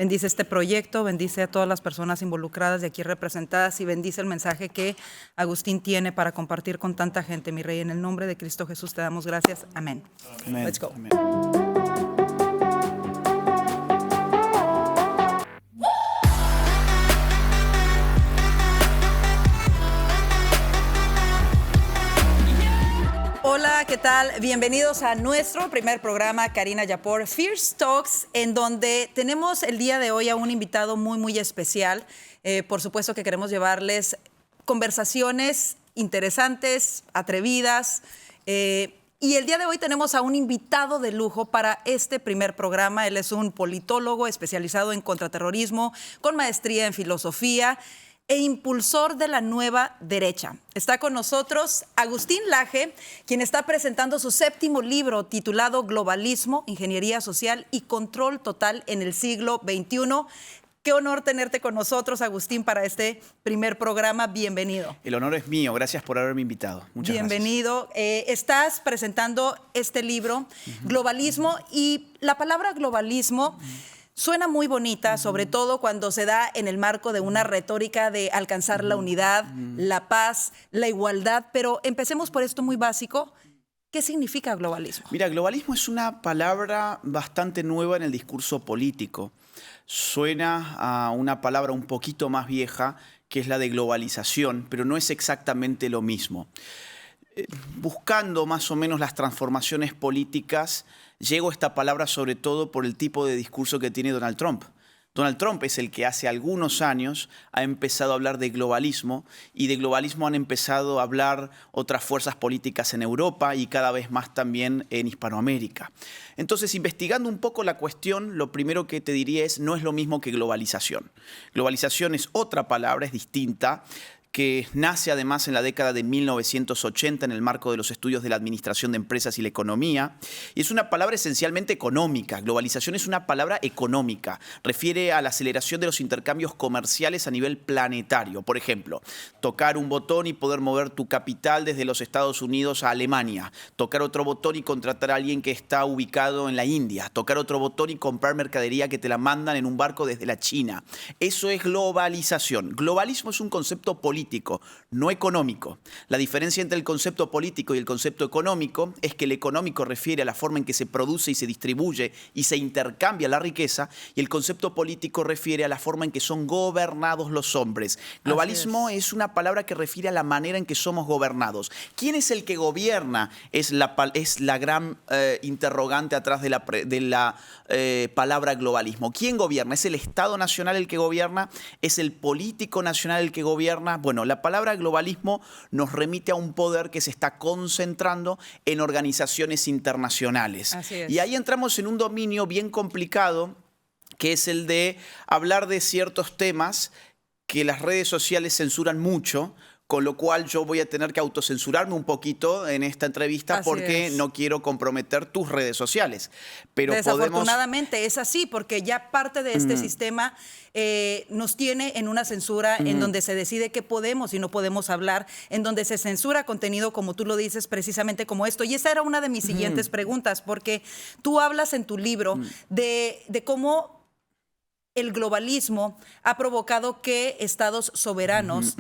Bendice este proyecto, bendice a todas las personas involucradas y aquí representadas y bendice el mensaje que Agustín tiene para compartir con tanta gente, mi Rey. En el nombre de Cristo Jesús te damos gracias. Amén. Amén. Let's go. Amén. Hola, ¿qué tal? Bienvenidos a nuestro primer programa, Karina Yapor, Fierce Talks, en donde tenemos el día de hoy a un invitado muy especial. Por supuesto que queremos llevarles conversaciones interesantes, atrevidas. Y el día de hoy tenemos a un invitado de lujo para este primer programa. Él es un politólogo especializado en contraterrorismo, con maestría en filosofía e impulsor de la nueva derecha. Está con nosotros Agustín Laje, quien está presentando su 7º libro titulado Globalismo, Ingeniería Social y Control Total en el siglo XXI. Qué honor tenerte con nosotros, Agustín, para este primer programa. Bienvenido. El honor es mío. Gracias por haberme invitado. Muchas Bienvenido. Estás presentando este libro, Globalismo, y la palabra globalismo suena muy bonita, sobre todo cuando se da en el marco de una retórica de alcanzar la unidad, la paz, la igualdad. Pero empecemos por esto muy básico. ¿Qué significa globalismo? Mira, globalismo es una palabra bastante nueva en el discurso político. Suena a una palabra un poquito más vieja, que es la de globalización, pero no es exactamente lo mismo. Buscando más o menos las transformaciones políticas, llego a esta palabra sobre todo por el tipo de discurso que tiene Donald Trump. Donald Trump es el que hace algunos años ha empezado a hablar de globalismo, y de globalismo han empezado a hablar otras fuerzas políticas en Europa y cada vez más también en Hispanoamérica. Entonces, investigando un poco la cuestión, lo primero que te diría es: no es lo mismo que globalización. Globalización es otra palabra, es distinta, que nace además en la década de 1980 en el marco de los estudios de la administración de empresas y la economía. Y es una palabra esencialmente económica. Globalización es una palabra económica. Refiere a la aceleración de los intercambios comerciales a nivel planetario. Por ejemplo, tocar un botón y poder mover tu capital desde los Estados Unidos a Alemania. Tocar otro botón y contratar a alguien que está ubicado en la India. Tocar otro botón y comprar mercadería que te la mandan en un barco desde la China. Eso es globalización. Globalismo es un concepto político, no económico. La diferencia entre el concepto político y el concepto económico es que el económico refiere a la forma en que se produce y se distribuye y se intercambia la riqueza, y el concepto político refiere a la forma en que son gobernados los hombres. Globalismo es una palabra que refiere a la manera en que somos gobernados. ¿Quién es el que gobierna? Es la gran interrogante atrás de la palabra globalismo. ¿Quién gobierna? ¿Es el Estado Nacional el que gobierna? ¿Es el político nacional el que gobierna? Bueno, la palabra globalismo nos remite a un poder que se está concentrando en organizaciones internacionales. Así es. Y ahí entramos en un dominio bien complicado, que es el de hablar de ciertos temas que las redes sociales censuran mucho, con lo cual yo voy a tener que autocensurarme un poquito en esta entrevista porque no quiero comprometer tus redes sociales. Pero desafortunadamente es así, porque ya parte de este sistema nos tiene en una censura en donde se decide qué podemos y no podemos hablar, en donde se censura contenido, como tú lo dices, precisamente como esto. Y esa era una de mis siguientes preguntas, porque tú hablas en tu libro de cómo el globalismo ha provocado que estados soberanos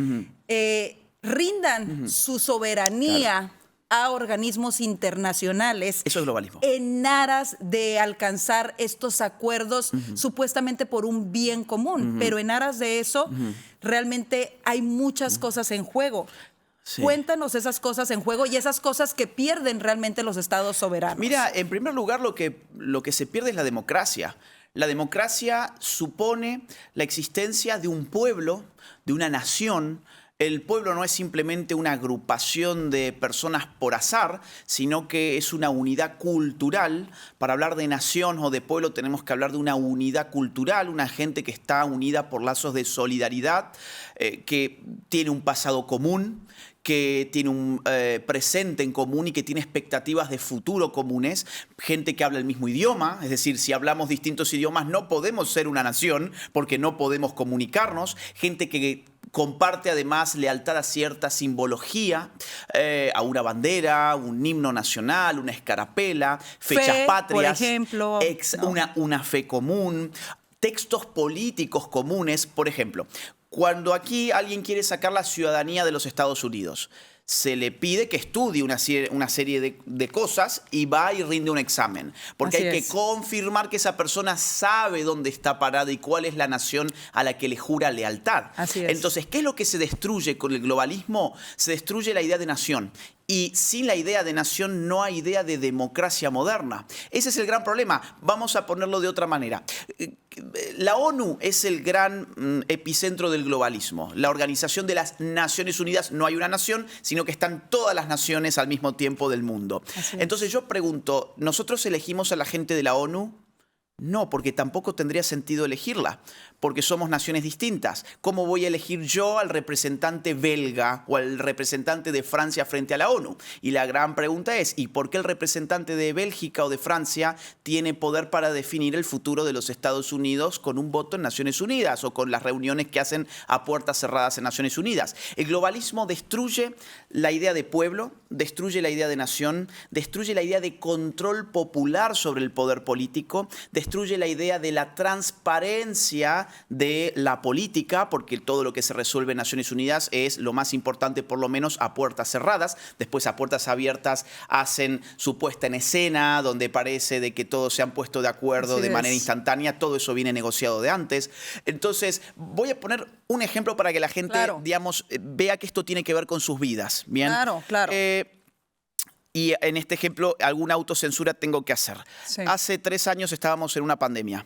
rindan su soberanía a organismos internacionales. Eso es globalismo. En aras de alcanzar estos acuerdos supuestamente por un bien común. Pero en aras de eso, realmente hay muchas cosas en juego. Sí. Cuéntanos esas cosas en juego y esas cosas que pierden realmente los estados soberanos. Mira, en primer lugar, lo que se pierde es la democracia. La democracia supone la existencia de un pueblo, de una nación. El pueblo no es simplemente una agrupación de personas por azar, sino que es una unidad cultural. Para hablar de nación o de pueblo tenemos que hablar de una unidad cultural, una gente que está unida por lazos de solidaridad, que tiene un pasado común, que tiene un presente en común y que tiene expectativas de futuro comunes, gente que habla el mismo idioma, es decir, si hablamos distintos idiomas no podemos ser una nación porque no podemos comunicarnos, gente que comparte además lealtad a cierta simbología, a una bandera, un himno nacional, una escarapela, fechas patrias, por ejemplo, una fe común. textos políticos comunes. Por ejemplo, cuando aquí alguien quiere sacar la ciudadanía de los Estados Unidos, se le pide que estudie una serie de cosas y va y rinde un examen. Porque Así hay es. que confirmar que esa persona sabe dónde está parada y cuál es la nación a la que le jura lealtad. Así es. Entonces, ¿qué es lo que se destruye con el globalismo? Se destruye la idea de nación. Y sin la idea de nación no hay idea de democracia moderna. Ese es el gran problema. Vamos a ponerlo de otra manera. La ONU es el gran epicentro del globalismo. La Organización de las Naciones Unidas, no hay una nación, sino que están todas las naciones al mismo tiempo del mundo. Entonces yo pregunto, ¿nosotros elegimos a la gente de la ONU? No, porque tampoco tendría sentido elegirla, porque somos naciones distintas. ¿Cómo voy a elegir yo al representante belga o al representante de Francia frente a la ONU? Y la gran pregunta es, ¿y por qué el representante de Bélgica o de Francia tiene poder para definir el futuro de los Estados Unidos con un voto en Naciones Unidas o con las reuniones que hacen a puertas cerradas en Naciones Unidas? El globalismo destruye la idea de pueblo, destruye la idea de nación, destruye la idea de control popular sobre el poder político, destruye la idea de la transparencia de la política, porque todo lo que se resuelve en Naciones Unidas es lo más importante, por lo menos a puertas cerradas. Después a puertas abiertas hacen su puesta en escena, donde parece de que todos se han puesto de acuerdo de manera instantánea. Todo eso viene negociado de antes. Entonces, voy a poner un ejemplo para que la gente, digamos, vea que esto tiene que ver con sus vidas. ¿Bien? Claro, claro. Y en este ejemplo, alguna autocensura tengo que hacer. Sí. Hace 3 años estábamos en una pandemia.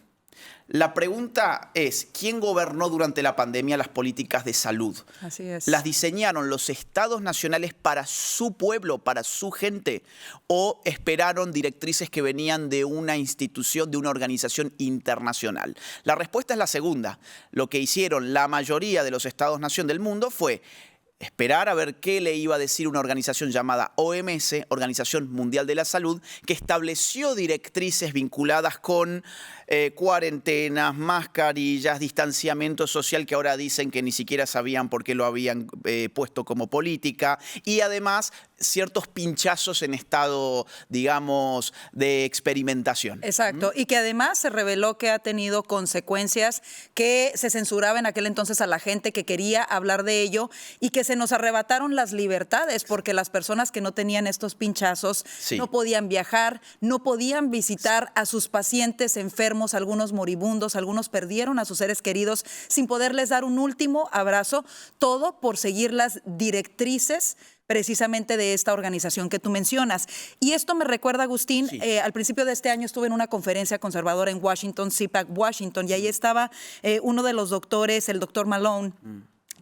La pregunta es, ¿quién gobernó durante la pandemia las políticas de salud? Así es. ¿Las diseñaron los estados nacionales para su pueblo, para su gente? ¿O esperaron directrices que venían de una institución, de una organización internacional? La respuesta es la segunda. Lo que hicieron la mayoría de los estados-nación del mundo fue esperar a ver qué le iba a decir una organización llamada OMS, Organización Mundial de la Salud, que estableció directrices vinculadas con cuarentenas, mascarillas, distanciamiento social, que ahora dicen que ni siquiera sabían por qué lo habían puesto como política, y además ciertos pinchazos en estado, digamos, de experimentación. Exacto, y que además se reveló que ha tenido consecuencias, que se censuraba en aquel entonces a la gente que quería hablar de ello y que se nos arrebataron las libertades porque las personas que no tenían estos pinchazos no podían viajar, no podían visitar a sus pacientes enfermos, algunos moribundos, algunos perdieron a sus seres queridos sin poderles dar un último abrazo, todo por seguir las directrices precisamente de esta organización que tú mencionas. Y esto me recuerda, Agustín, al principio de este año estuve en una conferencia conservadora en Washington, CPAC Washington, y ahí estaba uno de los doctores, el doctor Malone,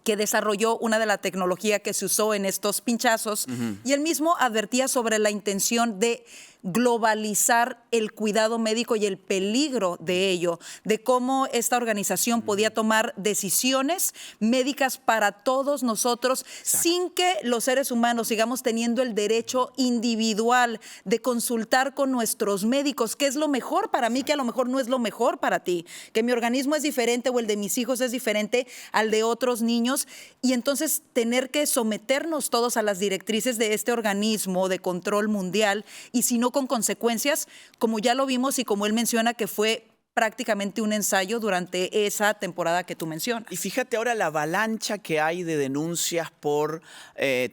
que desarrolló una de la tecnología que se usó en estos pinchazos, y él mismo advertía sobre la intención de globalizar el cuidado médico y el peligro de ello, de cómo esta organización podía tomar decisiones médicas para todos nosotros sin que los seres humanos sigamos teniendo el derecho individual de consultar con nuestros médicos qué es lo mejor para mí, que a lo mejor no es lo mejor para ti, que mi organismo es diferente o el de mis hijos es diferente al de otros niños, y entonces tener que someternos todos a las directrices de este organismo de control mundial, y si no con consecuencias, como ya lo vimos y como él menciona que fue prácticamente un ensayo durante esa temporada que tú mencionas. Y fíjate ahora la avalancha que hay de denuncias por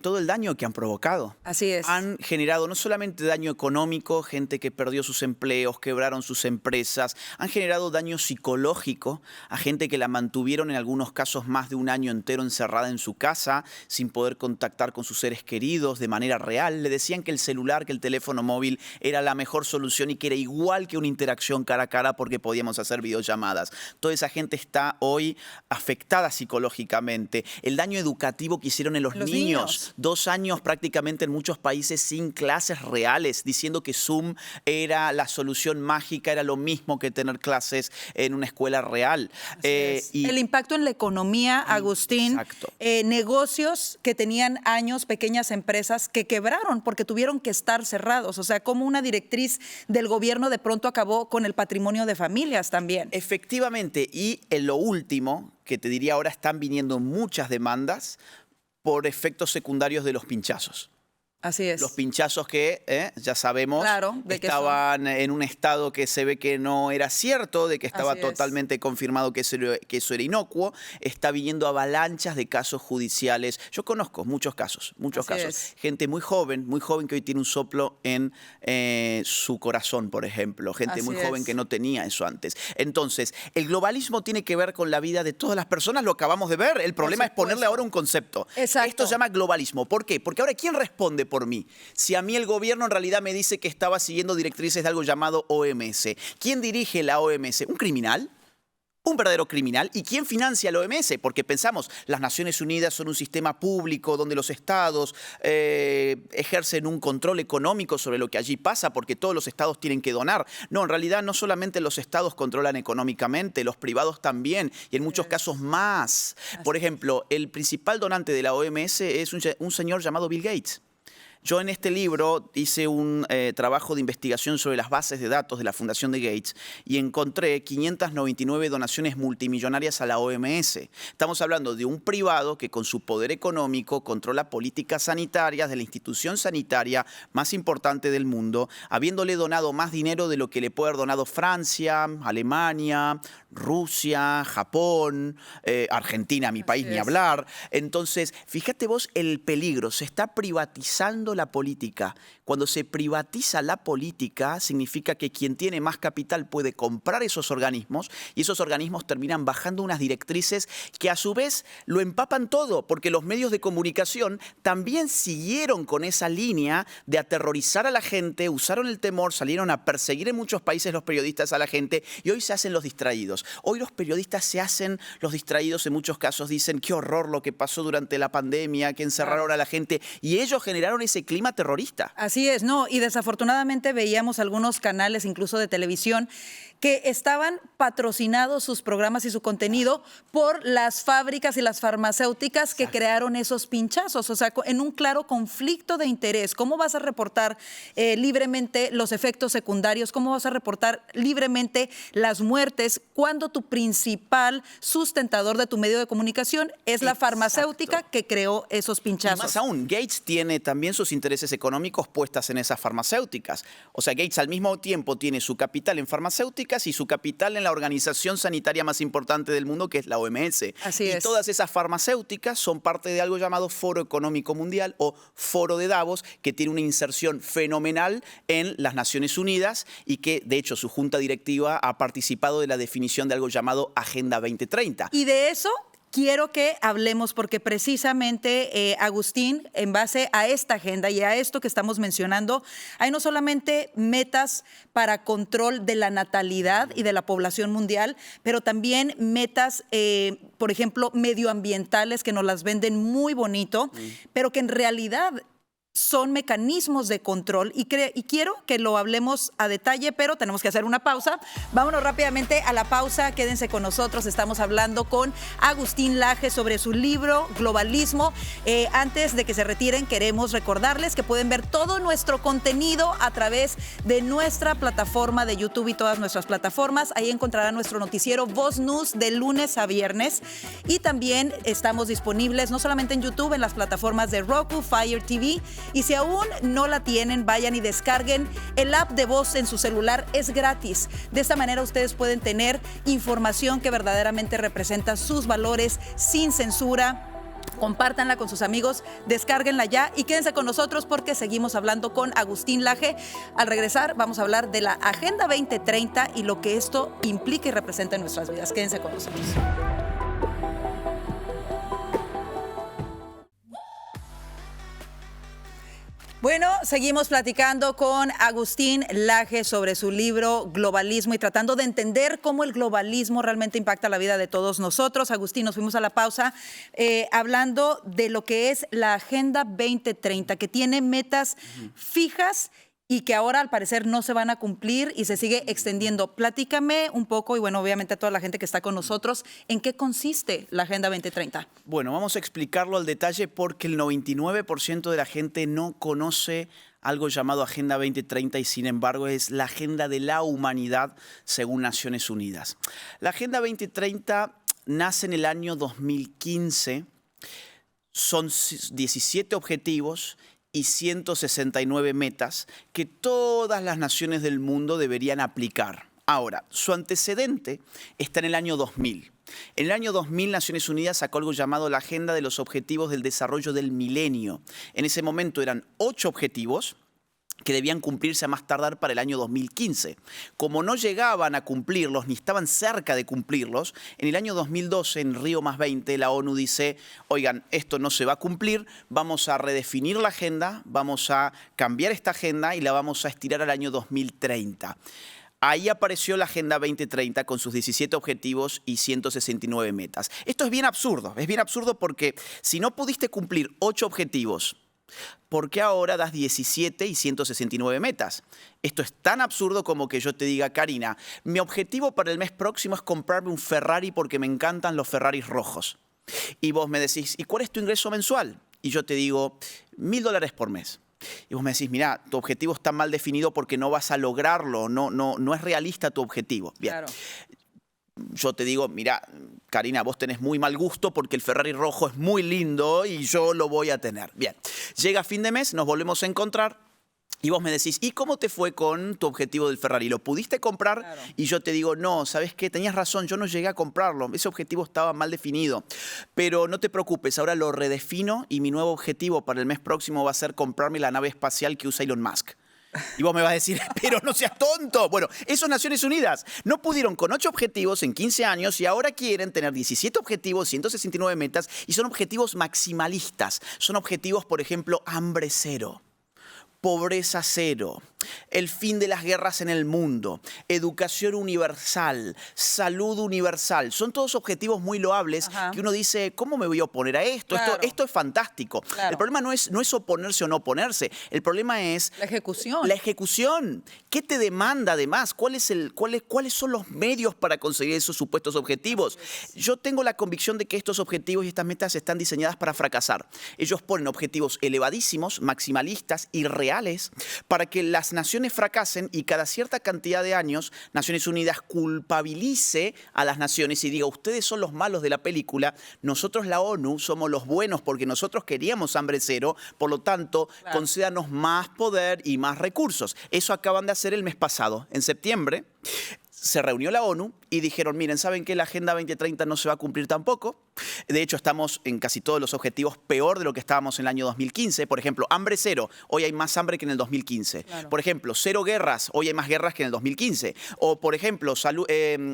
todo el daño que han provocado. Así es. Han generado no solamente daño económico, gente que perdió sus empleos, quebraron sus empresas, han generado daño psicológico a gente que la mantuvieron en algunos casos más de un año entero encerrada en su casa, sin poder contactar con sus seres queridos de manera real. Le decían que el celular, que el teléfono móvil era la mejor solución y que era igual que una interacción cara a cara porque podíamos hacer videollamadas. Toda esa gente está hoy afectada psicológicamente. El daño educativo que hicieron en los niños. 2 años prácticamente en muchos países sin clases reales, diciendo que Zoom era la solución mágica, era lo mismo que tener clases en una escuela real. Y el impacto en la economía, Agustín, negocios que tenían años, pequeñas empresas que quebraron porque tuvieron que estar cerrados. O sea, como una directriz del gobierno de pronto acabó con el patrimonio de familias también. Efectivamente, y en lo último, que te diría ahora, están viniendo muchas demandas por efectos secundarios de los pinchazos. Así es. Los pinchazos que, ya sabemos, Claro, de estaban en un estado que se ve que no era cierto, de que estaba Así es. totalmente confirmado que eso era inocuo. Está viniendo avalanchas de casos judiciales. Yo conozco muchos casos, muchos Así casos. es. Gente muy joven que hoy tiene un soplo en su corazón, por ejemplo. Gente Así muy joven es. que no tenía eso antes. Entonces, el globalismo tiene que ver con la vida de todas las personas, lo acabamos de ver. El problema es ponerle ahora un concepto. Exacto. Esto se llama globalismo. ¿Por qué? Porque ahora, ¿quién responde por mí? Si a mí el gobierno en realidad me dice que estaba siguiendo directrices de algo llamado OMS. ¿Quién dirige la OMS? ¿Un criminal? ¿Un verdadero criminal? ¿Y quién financia la OMS? Porque pensamos, las Naciones Unidas son un sistema público donde los estados ejercen un control económico sobre lo que allí pasa porque todos los estados tienen que donar. No, en realidad no solamente los estados controlan económicamente, los privados también y en muchos casos más. Por ejemplo, el principal donante de la OMS es un señor llamado Bill Gates. Yo en este libro hice un trabajo de investigación sobre las bases de datos de la Fundación de Gates y encontré 599 donaciones multimillonarias a la OMS. Estamos hablando de un privado que con su poder económico controla políticas sanitarias de la institución sanitaria más importante del mundo, habiéndole donado más dinero de lo que le puede haber donado Francia, Alemania, Rusia, Japón, Argentina, mi país, ni hablar. Entonces, fíjate vos el peligro, se está privatizando la política. Cuando se privatiza la política, significa que quien tiene más capital puede comprar esos organismos y esos organismos terminan bajando unas directrices que a su vez lo empapan todo, porque los medios de comunicación también siguieron con esa línea de aterrorizar a la gente, usaron el temor, salieron a perseguir en muchos países los periodistas a la gente y hoy se hacen los distraídos. Hoy los periodistas se hacen los distraídos, en muchos casos dicen qué horror lo que pasó durante la pandemia, que encerraron a la gente y ellos generaron ese clima terrorista. Así es, no, y desafortunadamente veíamos algunos canales, incluso de televisión, que estaban patrocinados sus programas y su contenido por las fábricas y las farmacéuticas que crearon esos pinchazos, o sea, en un claro conflicto de interés. ¿Cómo vas a reportar libremente los efectos secundarios? ¿Cómo vas a reportar libremente las muertes cuando tu principal sustentador de tu medio de comunicación es la farmacéutica que creó esos pinchazos? Y más aún, Gates tiene también sus intereses económicos puestas en esas farmacéuticas. O sea, Gates al mismo tiempo tiene su capital en farmacéuticas y su capital en la organización sanitaria más importante del mundo, que es la OMS. Así y es. todas esas farmacéuticas son parte de algo llamado Foro Económico Mundial o Foro de Davos, que tiene una inserción fenomenal en las Naciones Unidas y que, de hecho, su junta directiva ha participado de la definición de algo llamado Agenda 2030. Y de eso quiero que hablemos porque precisamente, Agustín, en base a esta agenda y a esto que estamos mencionando, hay no solamente metas para control de la natalidad y de la población mundial, pero también metas, por ejemplo, medioambientales que nos las venden muy bonito, pero que en realidad son mecanismos de control y quiero que lo hablemos a detalle, pero tenemos que hacer una pausa. Vámonos rápidamente a la pausa, quédense con nosotros, estamos hablando con Agustín Laje sobre su libro Globalismo. Antes de que se retiren, queremos recordarles que pueden ver todo nuestro contenido a través de nuestra plataforma de YouTube y todas nuestras plataformas. Ahí encontrarán nuestro noticiero Voz News de lunes a viernes y también estamos disponibles no solamente en YouTube, en las plataformas de Roku, Fire TV. Y si aún no la tienen, vayan y descarguen el app de Voz en su celular, es gratis. De esta manera ustedes pueden tener información que verdaderamente representa sus valores sin censura. Compártanla con sus amigos, descárguenla ya y quédense con nosotros porque seguimos hablando con Agustín Laje. Al regresar vamos a hablar de la Agenda 2030 y lo que esto implica y representa en nuestras vidas. Quédense con nosotros. Bueno, seguimos platicando con Agustín Laje sobre su libro Globalismo y tratando de entender cómo el globalismo realmente impacta la vida de todos nosotros. Agustín, nos fuimos a la pausa hablando de lo que es la Agenda 2030, que tiene metas fijas y que ahora al parecer no se van a cumplir y se sigue extendiendo. Platícame un poco, y bueno, obviamente a toda la gente que está con nosotros, ¿en qué consiste la Agenda 2030? Bueno, vamos a explicarlo al detalle porque el 99% de la gente no conoce algo llamado Agenda 2030 y sin embargo es la agenda de la humanidad según Naciones Unidas. La Agenda 2030 nace en el año 2015, son 17 objetivos y 169 metas que todas las naciones del mundo deberían aplicar. Ahora, su antecedente está en el año 2000. En el año 2000, Naciones Unidas sacó algo llamado la Agenda de los Objetivos del Desarrollo del Milenio. En ese momento eran 8 objetivos que debían cumplirse a más tardar para el año 2015. Como no llegaban a cumplirlos, ni estaban cerca de cumplirlos, en el año 2012, en Río +20, la ONU dice, oigan, esto no se va a cumplir, vamos a redefinir la agenda, vamos a cambiar esta agenda y la vamos a estirar al año 2030. Ahí apareció la Agenda 2030 con sus 17 objetivos y 169 metas. Esto es bien absurdo porque si no pudiste cumplir 8 objetivos, ¿por qué ahora das 17 y 169 metas? Esto es tan absurdo como que yo te diga, Karina, mi objetivo para el mes próximo es comprarme un Ferrari porque me encantan los Ferraris rojos. Y vos me decís, ¿y cuál es tu ingreso mensual? Y yo te digo, $1000 por mes. Y vos me decís, mira, tu objetivo está mal definido porque no vas a lograrlo, no es realista tu objetivo. Bien. Claro. Yo te digo, mira, Karina, vos tenés muy mal gusto porque el Ferrari rojo es muy lindo y yo lo voy a tener. Bien, llega fin de mes, nos volvemos a encontrar y vos me decís, ¿y cómo te fue con tu objetivo del Ferrari? ¿Lo pudiste comprar? Claro. Y yo te digo, no, ¿sabes qué? Tenías razón, yo no llegué a comprarlo. Ese objetivo estaba mal definido. Pero no te preocupes, ahora lo redefino y mi nuevo objetivo para el mes próximo va a ser comprarme la nave espacial que usa Elon Musk. Y vos me vas a decir, pero no seas tonto. Bueno, eso es Naciones Unidas. No pudieron con 8 objetivos en 15 años y ahora quieren tener 17 objetivos, 169 metas y son objetivos maximalistas. Son objetivos, por ejemplo, hambre cero, pobreza cero, el fin de las guerras en el mundo, educación universal, salud universal. Son todos objetivos muy loables. Ajá. Que uno dice, ¿cómo me voy a oponer a esto? Claro. Esto es fantástico. Claro. El problema no es oponerse o no oponerse. El problema es la ejecución. La ejecución. ¿Qué te demanda además? ¿Cuáles son los medios para conseguir esos supuestos objetivos? Yo tengo la convicción de que estos objetivos y estas metas están diseñadas para fracasar. Ellos ponen objetivos elevadísimos, maximalistas, irreales, para que las naciones fracasen y cada cierta cantidad de años Naciones Unidas culpabilice a las naciones y diga, ustedes son los malos de la película, nosotros la ONU somos los buenos porque nosotros queríamos hambre cero, por lo tanto, claro, concédanos más poder y más recursos. Eso acaban de hacer el mes pasado, en septiembre. Se reunió la ONU y dijeron, miren, ¿saben qué? La Agenda 2030 no se va a cumplir tampoco. De hecho, estamos en casi todos los objetivos peor de lo que estábamos en el año 2015. Por ejemplo, hambre cero. Hoy hay más hambre que en el 2015. Claro. Por ejemplo, 0 guerras. Hoy hay más guerras que en el 2015. O, por ejemplo,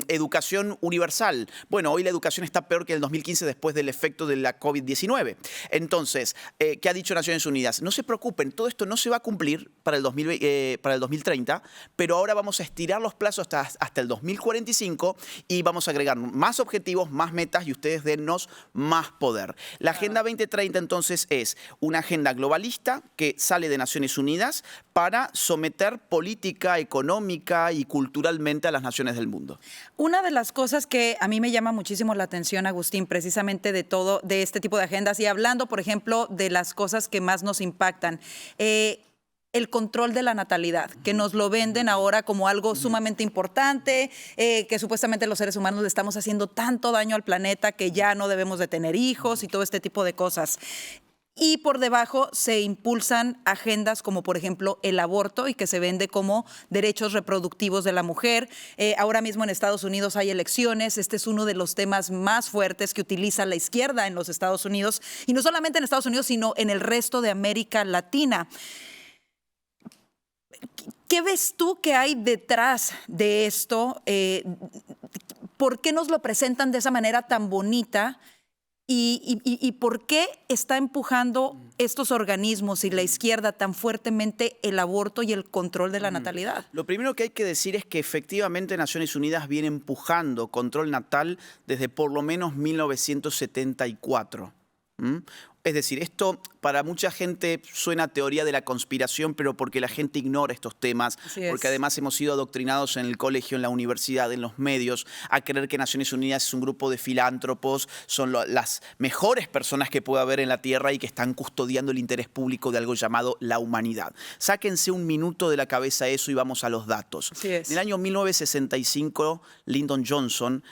educación universal. Bueno, hoy la educación está peor que en el 2015 después del efecto de la COVID-19. Entonces, ¿qué ha dicho Naciones Unidas? No se preocupen, todo esto no se va a cumplir para el 2030, pero ahora vamos a estirar los plazos hasta el 2045 y vamos a agregar más objetivos, más metas y ustedes dennos más poder. La Agenda 2030 entonces es una agenda globalista que sale de Naciones Unidas para someter política, económica y culturalmente a las naciones del mundo. Una de las cosas que a mí me llama muchísimo la atención, Agustín, precisamente de este tipo de agendas y hablando, por ejemplo, de las cosas que más nos impactan, el control de la natalidad, que nos lo venden ahora como algo sumamente importante, que supuestamente los seres humanos le estamos haciendo tanto daño al planeta que ya no debemos de tener hijos y todo este tipo de cosas. Y por debajo se impulsan agendas como, por ejemplo, el aborto y que se vende como derechos reproductivos de la mujer. Ahora mismo en Estados Unidos hay elecciones. Este es uno de los temas más fuertes que utiliza la izquierda en los Estados Unidos. Y no solamente en Estados Unidos, sino en el resto de América Latina. ¿Qué ves tú que hay detrás de esto? ¿Por qué nos lo presentan de esa manera tan bonita? ¿Y por qué está empujando estos organismos y la izquierda tan fuertemente el aborto y el control de la natalidad? Lo primero que hay que decir es que efectivamente Naciones Unidas viene empujando control natal desde por lo menos 1974. Es decir, esto para mucha gente suena a teoría de la conspiración, pero porque la gente ignora estos temas, porque además hemos sido adoctrinados en el colegio, en la universidad, en los medios, a creer que Naciones Unidas es un grupo de filántropos, son las mejores personas que puede haber en la Tierra y que están custodiando el interés público de algo llamado la humanidad. Sáquense un minuto de la cabeza eso y vamos a los datos. En el año 1965, Lyndon Johnson,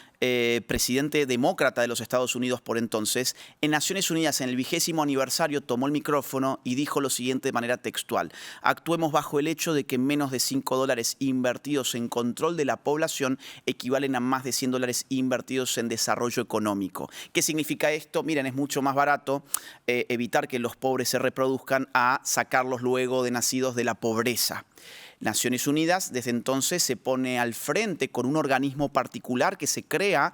presidente demócrata de los Estados Unidos por entonces, en Naciones Unidas, en el 25º 40º aniversario tomó el micrófono y dijo lo siguiente de manera textual: actuemos bajo el hecho de que menos de $5 invertidos en control de la población equivalen a más de $100 invertidos en desarrollo económico. ¿Qué significa esto? Miren, es mucho más barato evitar que los pobres se reproduzcan a sacarlos luego de nacidos de la pobreza. Naciones Unidas desde entonces se pone al frente con un organismo particular que se crea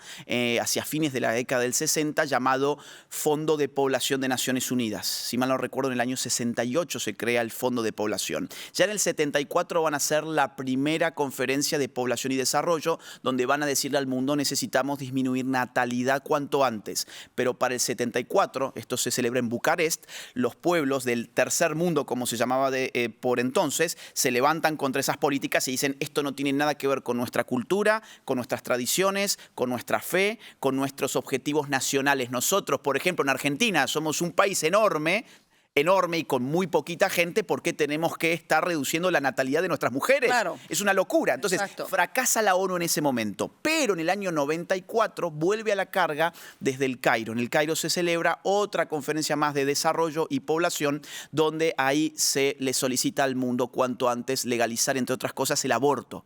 hacia fines de la década del 60 llamado Fondo de Población de Naciones Unidas. Si mal no recuerdo, en el año 68 se crea el Fondo de Población. Ya en el 74 van a hacer la primera conferencia de población y desarrollo, donde van a decirle al mundo: necesitamos disminuir natalidad cuanto antes. Pero para el 74, esto se celebra en Bucarest, los pueblos del tercer mundo, como se llamaba por entonces, se levantan contra esas políticas y dicen: esto no tiene nada que ver con nuestra cultura, con nuestras tradiciones, con nuestra fe, con nuestros objetivos nacionales. Nosotros, por ejemplo, en Argentina somos un país enorme y con muy poquita gente. ¿Por qué tenemos que estar reduciendo la natalidad de nuestras mujeres? Claro. Es una locura. Entonces, Exacto. fracasa la ONU en ese momento. Pero en el año 94 vuelve a la carga desde el Cairo. En el Cairo se celebra otra conferencia más de desarrollo y población, donde ahí se le solicita al mundo cuanto antes legalizar, entre otras cosas, el aborto.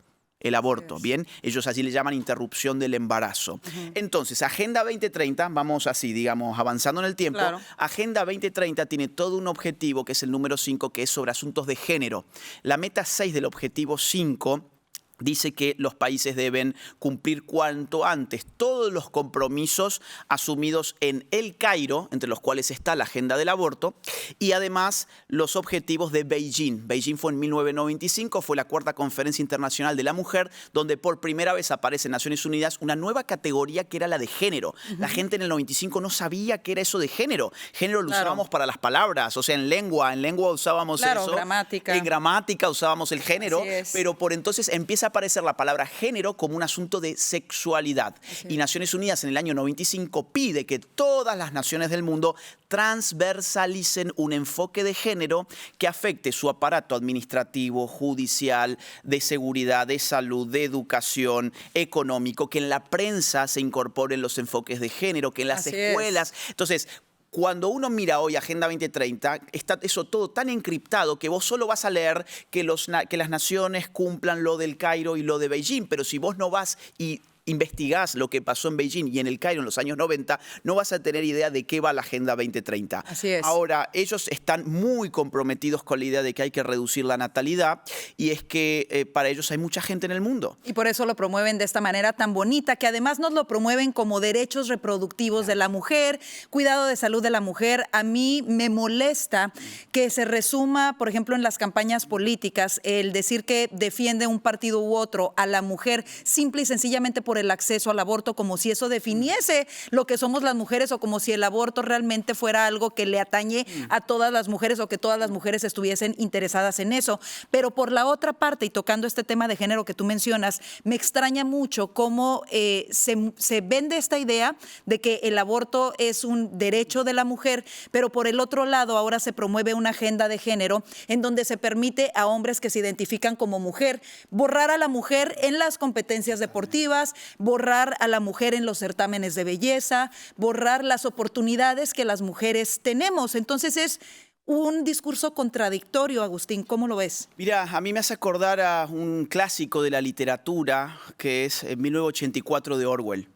¿Bien? Ellos así le llaman interrupción del embarazo. Entonces, Agenda 2030, vamos así, digamos, avanzando en el tiempo. Claro. Agenda 2030 tiene todo un objetivo, que es el número 5, que es sobre asuntos de género. La meta 6 del objetivo 5 dice que los países deben cumplir cuanto antes todos los compromisos asumidos en el Cairo, entre los cuales está la agenda del aborto, y además los objetivos de Beijing. Beijing fue en 1995, fue la 4ª Conferencia Internacional de la Mujer, donde por primera vez aparece en Naciones Unidas una nueva categoría que era la de género. La gente en el 95 no sabía qué era eso de género. Género lo usábamos para las palabras, o sea, en lengua usábamos eso. Gramática. En gramática usábamos el género, pero por entonces empieza a aparecer la palabra género como un asunto de sexualidad. Y Naciones Unidas en el año 95 pide que todas las naciones del mundo transversalicen un enfoque de género que afecte su aparato administrativo, judicial, de seguridad, de salud, de educación, económico, que en la prensa se incorporen los enfoques de género, que en las escuelas. Entonces, cuando uno mira hoy Agenda 2030, está eso todo tan encriptado que vos solo vas a leer que las naciones cumplan lo del Cairo y lo de Beijing, pero si vos no vas y investigás lo que pasó en Beijing y en el Cairo en los años 90, no vas a tener idea de qué va la Agenda 2030. Así es. Ahora, ellos están muy comprometidos con la idea de que hay que reducir la natalidad, y es que para ellos hay mucha gente en el mundo. Y por eso lo promueven de esta manera tan bonita, que además nos lo promueven como derechos reproductivos de la mujer, cuidado de salud de la mujer. A mí me molesta que se resuma, por ejemplo, en las campañas políticas, el decir que defiende un partido u otro a la mujer simple y sencillamente por el acceso al aborto, como si eso definiese lo que somos las mujeres, o como si el aborto realmente fuera algo que le atañe a todas las mujeres, o que todas las mujeres estuviesen interesadas en eso. Pero por la otra parte, y tocando este tema de género que tú mencionas, me extraña mucho cómo se vende esta idea de que el aborto es un derecho de la mujer, pero por el otro lado ahora se promueve una agenda de género en donde se permite a hombres que se identifican como mujer borrar a la mujer en las competencias deportivas, borrar a la mujer en los certámenes de belleza, borrar las oportunidades que las mujeres tenemos. Entonces es un discurso contradictorio, Agustín. ¿Cómo lo ves? Mira, a mí me hace acordar a un clásico de la literatura, que es 1984 de Orwell.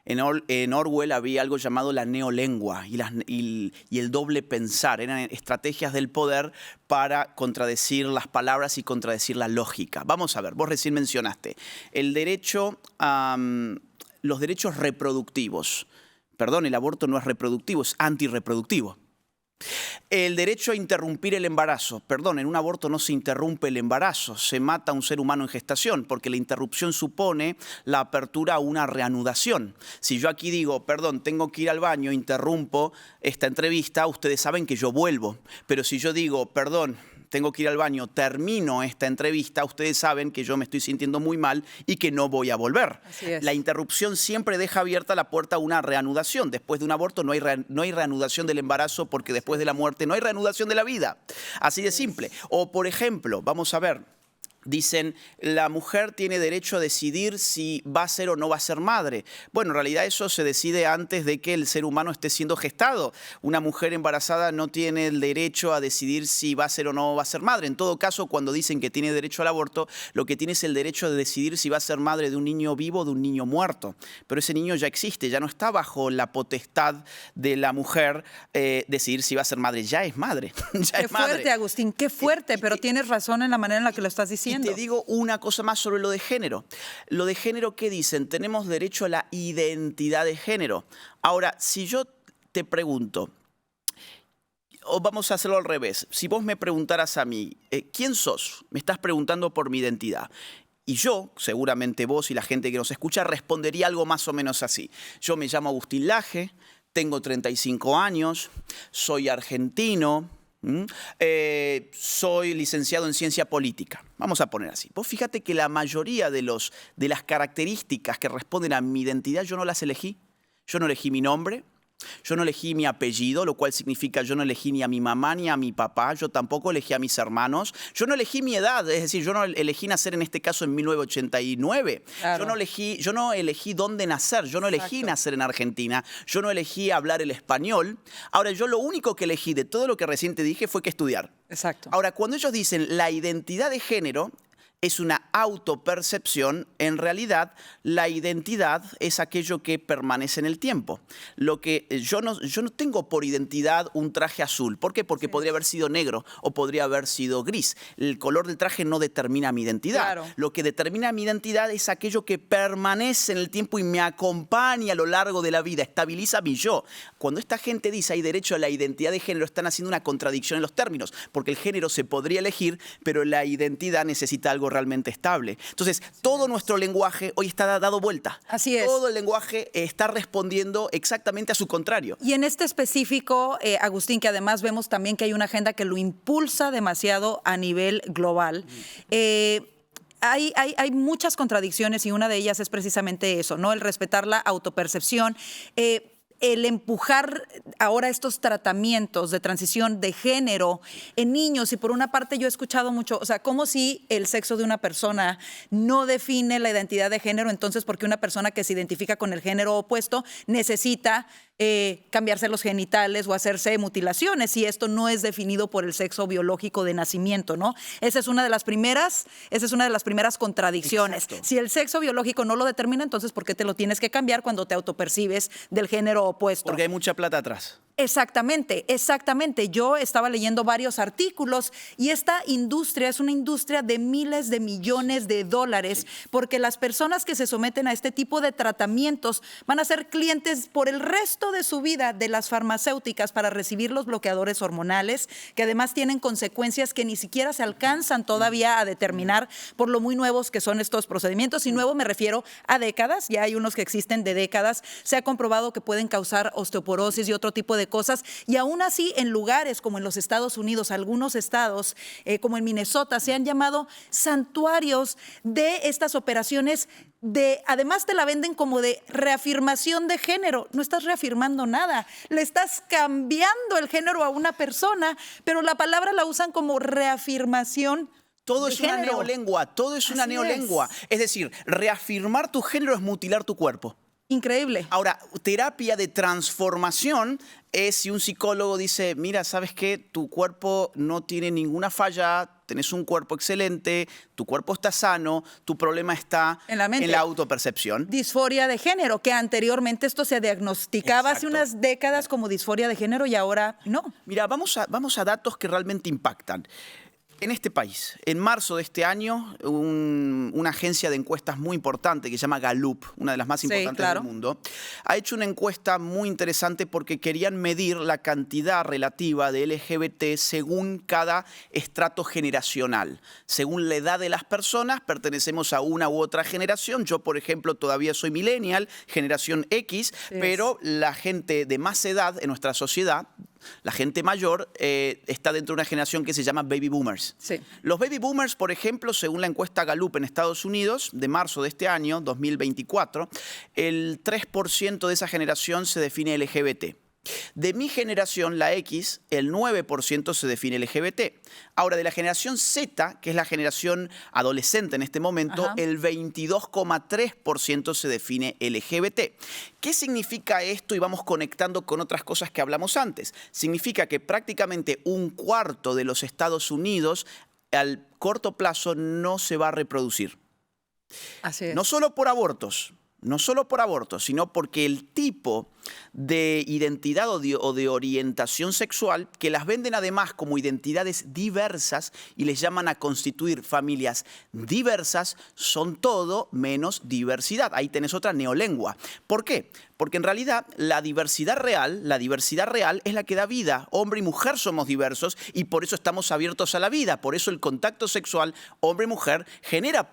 En Orwell había algo llamado la neolengua y el doble pensar. Eran estrategias del poder para contradecir las palabras y contradecir la lógica. Vamos a ver, vos recién mencionaste los derechos reproductivos. Perdón, el aborto no es reproductivo, es antirreproductivo. El derecho a interrumpir el embarazo. Perdón, en un aborto no se interrumpe el embarazo, se mata a un ser humano en gestación, porque la interrupción supone la apertura a una reanudación. Si yo aquí digo, perdón, tengo que ir al baño, interrumpo esta entrevista, ustedes saben que yo vuelvo. Pero si yo digo, perdón, tengo que ir al baño, termino esta entrevista, ustedes saben que yo me estoy sintiendo muy mal y que no voy a volver. Así es. La interrupción siempre deja abierta la puerta a una reanudación. Después de un aborto no hay reanudación del embarazo, porque después de la muerte no hay reanudación de la vida. Así de simple. O, por ejemplo, vamos a ver, dicen, la mujer tiene derecho a decidir si va a ser o no va a ser madre. Bueno, en realidad eso se decide antes de que el ser humano esté siendo gestado. Una mujer embarazada no tiene el derecho a decidir si va a ser o no va a ser madre. En todo caso, cuando dicen que tiene derecho al aborto, lo que tiene es el derecho de decidir si va a ser madre de un niño vivo o de un niño muerto. Pero ese niño ya existe, ya no está bajo la potestad de la mujer decidir si va a ser madre. Ya es madre. Ya Qué es madre. fuerte, Agustín, qué fuerte, pero tienes razón en la manera en la que lo estás diciendo. Y te digo una cosa más sobre lo de género. Lo de género, ¿qué dicen? Tenemos derecho a la identidad de género. Ahora, si yo te pregunto, o vamos a hacerlo al revés, si vos me preguntaras a mí, ¿quién sos? Me estás preguntando por mi identidad. Y yo, seguramente vos y la gente que nos escucha, respondería algo más o menos así. Yo me llamo Agustín Laje, tengo 35 años, soy argentino, soy licenciado en ciencia política. Vamos a poner así. Vos fíjate que la mayoría de las características que responden a mi identidad yo no las elegí. Yo no elegí mi nombre, yo no elegí mi apellido, lo cual significa yo no elegí ni a mi mamá ni a mi papá, yo tampoco elegí a mis hermanos, yo no elegí mi edad, es decir, yo no elegí nacer en este caso en 1989, Claro. yo no elegí dónde nacer, yo no elegí Exacto. nacer en Argentina, yo no elegí hablar el español. Ahora, yo lo único que elegí de todo lo que recién te dije fue que estudiar. Exacto. Ahora, cuando ellos dicen la identidad de género es una autopercepción, en realidad la identidad es aquello que permanece en el tiempo. Lo que yo no tengo por identidad un traje azul. ¿Por qué? Porque podría haber sido negro o podría haber sido gris. El color del traje no determina mi identidad. Claro. Lo que determina mi identidad es aquello que permanece en el tiempo y me acompaña a lo largo de la vida, estabiliza mi yo. Cuando esta gente dice hay derecho a la identidad de género, están haciendo una contradicción en los términos, porque el género se podría elegir, pero la identidad necesita algo realmente estable. Entonces, todo nuestro lenguaje hoy está dado vuelta. Así es. Todo el lenguaje está respondiendo exactamente a su contrario. Y en este específico, Agustín, que además vemos también que hay una agenda que lo impulsa demasiado a nivel global, hay muchas contradicciones y una de ellas es precisamente eso, ¿no? El respetar la autopercepción. El empujar ahora estos tratamientos de transición de género en niños. Y por una parte yo he escuchado mucho, o sea, como si el sexo de una persona no define la identidad de género, entonces porque una persona que se identifica con el género opuesto necesita cambiarse los genitales o hacerse mutilaciones, y esto no es definido por el sexo biológico de nacimiento, ¿no? Esa es una de las primeras contradicciones. Exacto. Si el sexo biológico no lo determina, entonces ¿por qué te lo tienes que cambiar cuando te autopercibes del género opuesto? Porque hay mucha plata atrás. Exactamente, exactamente. Yo estaba leyendo varios artículos y esta industria es una industria de miles de millones de dólares, porque las personas que se someten a este tipo de tratamientos van a ser clientes por el resto de su vida de las farmacéuticas para recibir los bloqueadores hormonales, que además tienen consecuencias que ni siquiera se alcanzan todavía a determinar por lo muy nuevos que son estos procedimientos. Y nuevo me refiero a décadas, ya hay unos que existen de décadas, se ha comprobado que pueden causar osteoporosis y otro tipo de cosas, y aún así en lugares como en los Estados Unidos, algunos estados como en Minnesota, se han llamado santuarios de estas operaciones además te la venden como de reafirmación de género. No estás reafirmando nada, le estás cambiando el género a una persona, pero la palabra la usan como reafirmación. Todo de es una género. neolengua, todo es una Así neolengua. Es decir, reafirmar tu género es mutilar tu cuerpo. Increíble. Ahora, terapia de transformación es si un psicólogo dice, mira, ¿sabes qué? Tu cuerpo no tiene ninguna falla, tenés un cuerpo excelente, tu cuerpo está sano, tu problema está En la mente. en la autopercepción. Disforia de género, que anteriormente esto se diagnosticaba hace Exacto. unas décadas como disforia de género y ahora no. Mira, vamos a datos que realmente impactan. En este país, en marzo de este año, una agencia de encuestas muy importante que se llama Gallup, una de las más Sí, importantes claro. del mundo, ha hecho una encuesta muy interesante porque querían medir la cantidad relativa de LGBT según cada estrato generacional. Según la edad de las personas, pertenecemos a una u otra generación. Yo, por ejemplo, todavía soy millennial, generación X, pero la gente de más edad en nuestra sociedad, la gente mayor, está dentro de una generación que se llama baby boomers. Sí. Los baby boomers, por ejemplo, según la encuesta Gallup en Estados Unidos, de marzo de este año, 2024, el 3% de esa generación se define LGBT. De mi generación, la X, el 9% se define LGBT. Ahora, de la generación Z, que es la generación adolescente en este momento, el 22,3% se define LGBT. ¿Qué significa esto? Y vamos conectando con otras cosas que hablamos antes. Significa que prácticamente un cuarto de los Estados Unidos al corto plazo no se va a reproducir. Así es. No solo por abortos, sino porque el tipo de identidad o de orientación sexual, que las venden además como identidades diversas y les llaman a constituir familias diversas, son todo menos diversidad. Ahí tenés otra neolengua. ¿Por qué? Porque en realidad la diversidad real es la que da vida. Hombre y mujer somos diversos y por eso estamos abiertos a la vida. Por eso el contacto sexual hombre-mujer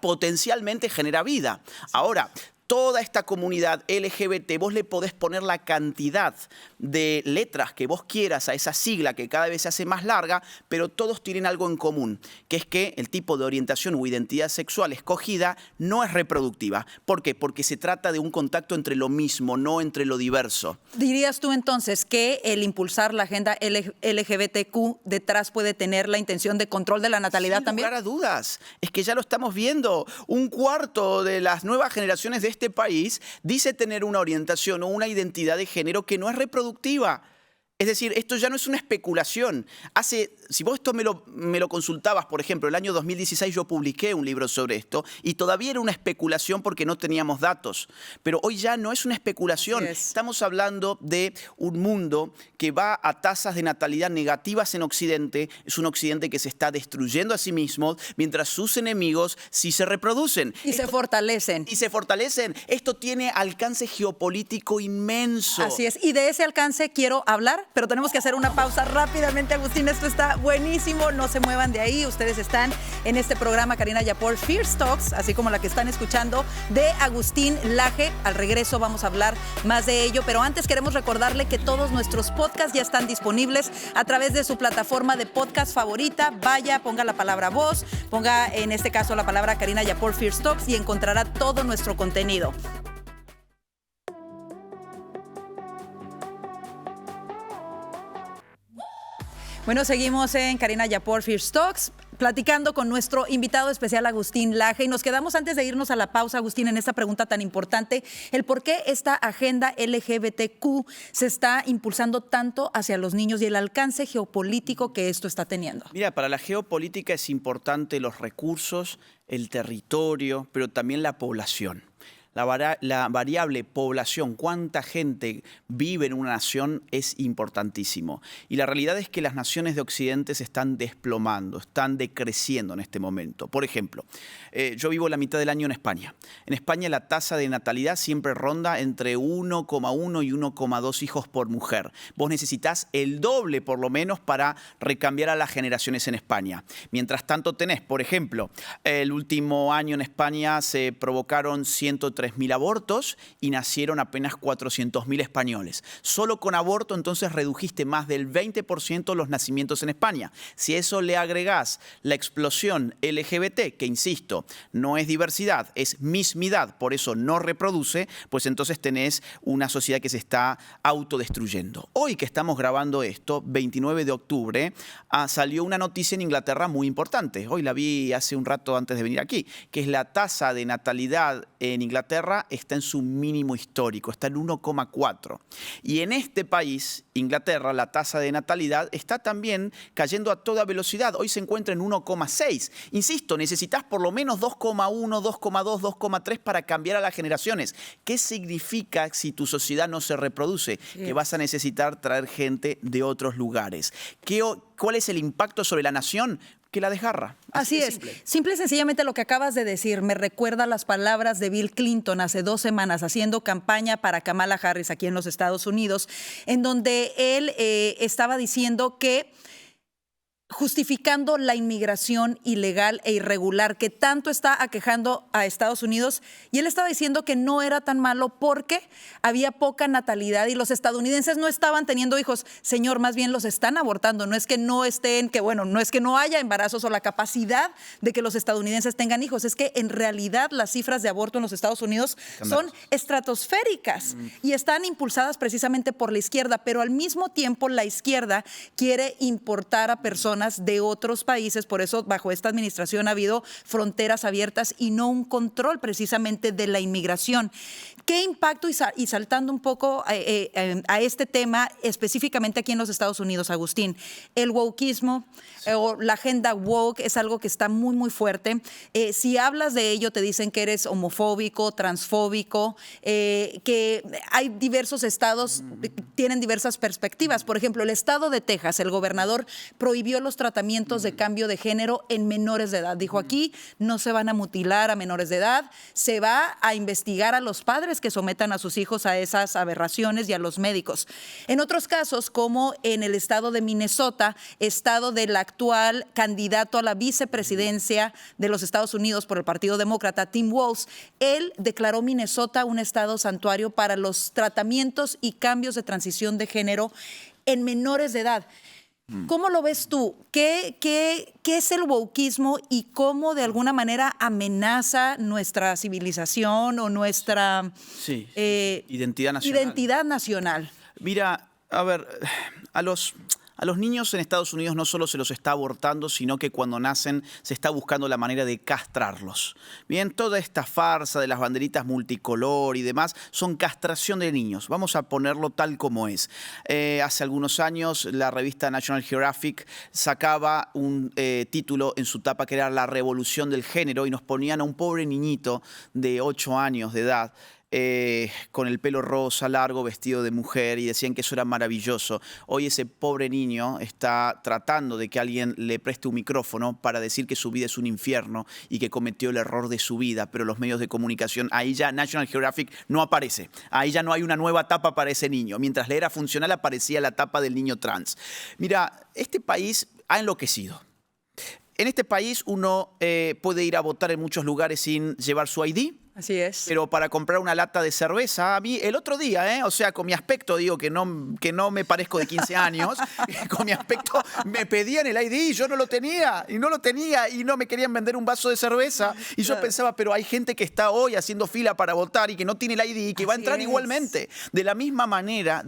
potencialmente genera vida. Ahora, toda esta comunidad LGBT, vos le podés poner la cantidad de letras que vos quieras a esa sigla que cada vez se hace más larga, pero todos tienen algo en común, que es que el tipo de orientación u identidad sexual escogida no es reproductiva. ¿Por qué? Porque se trata de un contacto entre lo mismo, no entre lo diverso. ¿Dirías tú entonces que el impulsar la agenda LGBTQ detrás puede tener la intención de control de la natalidad también? Sin lugar a dudas. Es que ya lo estamos viendo. Un cuarto de las nuevas generaciones de este país dice tener una orientación o una identidad de género que no es reproductiva. Es decir, esto ya no es una especulación. Si vos esto me lo consultabas, por ejemplo, el año 2016 yo publiqué un libro sobre esto y todavía era una especulación porque no teníamos datos. Pero hoy ya no es una especulación. Estamos hablando de un mundo que va a tasas de natalidad negativas en Occidente. Es un Occidente que se está destruyendo a sí mismo, mientras sus enemigos sí se reproducen. Se fortalecen. Y se fortalecen. Esto tiene alcance geopolítico inmenso. Así es. Y de ese alcance quiero hablar, pero tenemos que hacer una pausa rápidamente, Agustín. Esto está buenísimo, no se muevan de ahí. Ustedes están en este programa Karina Yapor Fierce Talks, así como la que están escuchando de Agustín Laje. Al regreso vamos a hablar más de ello, pero antes queremos recordarle que todos nuestros podcasts ya están disponibles a través de su plataforma de podcast favorita. Vaya, ponga la palabra voz, ponga en este caso la palabra Karina Yapor Fierce Talks y encontrará todo nuestro contenido. Bueno, seguimos en Karina Yapor Fierce Talks, platicando con nuestro invitado especial Agustín Laje, y nos quedamos antes de irnos a la pausa, Agustín, en esta pregunta tan importante, el por qué esta agenda LGBTQ se está impulsando tanto hacia los niños y el alcance geopolítico que esto está teniendo. Mira, para la geopolítica es importante los recursos, el territorio, pero también la población. La variable población, cuánta gente vive en una nación, es importantísimo. Y la realidad es que las naciones de Occidente se están desplomando, están decreciendo en este momento. Por ejemplo, yo vivo la mitad del año en España. En España la tasa de natalidad siempre ronda entre 1,1 y 1,2 hijos por mujer. Vos necesitas el doble, por lo menos, para recambiar a las generaciones en España. Mientras tanto tenés, por ejemplo, el último año en España se provocaron 103.000 abortos y nacieron apenas 400.000 españoles. Solo con aborto entonces redujiste más del 20% los nacimientos en España. Si a eso le agregás la explosión LGBT, que insisto, no es diversidad, es mismidad, por eso no reproduce, pues entonces tenés una sociedad que se está autodestruyendo. Hoy que estamos grabando esto, 29 de octubre, salió una noticia en Inglaterra muy importante. Hoy la vi hace un rato antes de venir aquí, que es la tasa de natalidad en Inglaterra está en su mínimo histórico, está en 1,4. Y en este país, Inglaterra, la tasa de natalidad está también cayendo a toda velocidad. Hoy se encuentra en 1,6. Insisto, necesitas por lo menos 2,1, 2,2, 2,3 para cambiar a las generaciones. ¿Qué significa si tu sociedad no se reproduce? Que vas a necesitar traer gente de otros lugares. ¿Cuál es el impacto sobre la nación? Que la desgarra. Así es. Simple y sencillamente lo que acabas de decir me recuerda las palabras de Bill Clinton hace 2 semanas haciendo campaña para Kamala Harris aquí en los Estados Unidos, en donde él estaba diciendo que justificando la inmigración ilegal e irregular que tanto está aquejando a Estados Unidos. Y él estaba diciendo que no era tan malo porque había poca natalidad y los estadounidenses no estaban teniendo hijos. Señor, más bien los están abortando. No es que no estén, no es que no haya embarazos o la capacidad de que los estadounidenses tengan hijos. Es que en realidad las cifras de aborto en los Estados Unidos son estratosféricas y están impulsadas precisamente por la izquierda, pero al mismo tiempo la izquierda quiere importar a personas de otros países. Por eso bajo esta administración ha habido fronteras abiertas y no un control precisamente de la inmigración. ¿Qué impacto, y saltando un poco a este tema específicamente aquí en los Estados Unidos, Agustín, el wokeismo o la agenda woke es algo que está muy, muy fuerte? Si hablas de ello te dicen que eres homofóbico, transfóbico, que hay diversos estados que tienen diversas perspectivas. Por ejemplo, el estado de Texas, el gobernador prohibió los tratamientos de cambio de género en menores de edad. Dijo, aquí no se van a mutilar a menores de edad, se va a investigar a los padres que sometan a sus hijos a esas aberraciones y a los médicos. En otros casos, como en el estado de Minnesota, estado del actual candidato a la vicepresidencia de los Estados Unidos por el Partido Demócrata, Tim Walz, él declaró Minnesota un estado santuario para los tratamientos y cambios de transición de género en menores de edad. ¿Cómo lo ves tú? ¿Qué es el wokeismo y cómo de alguna manera amenaza nuestra civilización o nuestra identidad nacional? Identidad nacional? Mira, a ver, a los niños en Estados Unidos no solo se los está abortando, sino que cuando nacen se está buscando la manera de castrarlos. Bien, toda esta farsa de las banderitas multicolor y demás son castración de niños. Vamos a ponerlo tal como es. Hace algunos años la revista National Geographic sacaba un título en su tapa que era La Revolución del Género y nos ponían a un pobre niñito de 8 años de edad con el pelo rosa, largo, vestido de mujer, y decían que eso era maravilloso. Hoy ese pobre niño está tratando de que alguien le preste un micrófono para decir que su vida es un infierno y que cometió el error de su vida, pero los medios de comunicación, ahí ya National Geographic no aparece. Ahí ya no hay una nueva tapa para ese niño. Mientras le era funcional aparecía la tapa del niño trans. Mira, este país ha enloquecido. En este país uno puede ir a votar en muchos lugares sin llevar su ID. Así es. Pero para comprar una lata de cerveza, a mí el otro día, o sea, con mi aspecto, digo que no me parezco de 15 años, con mi aspecto me pedían el ID y yo no lo tenía, y no me querían vender un vaso de cerveza. Y yo pensaba, pero hay gente que está hoy haciendo fila para votar y que no tiene el ID y que va a entrar igualmente. De la misma manera,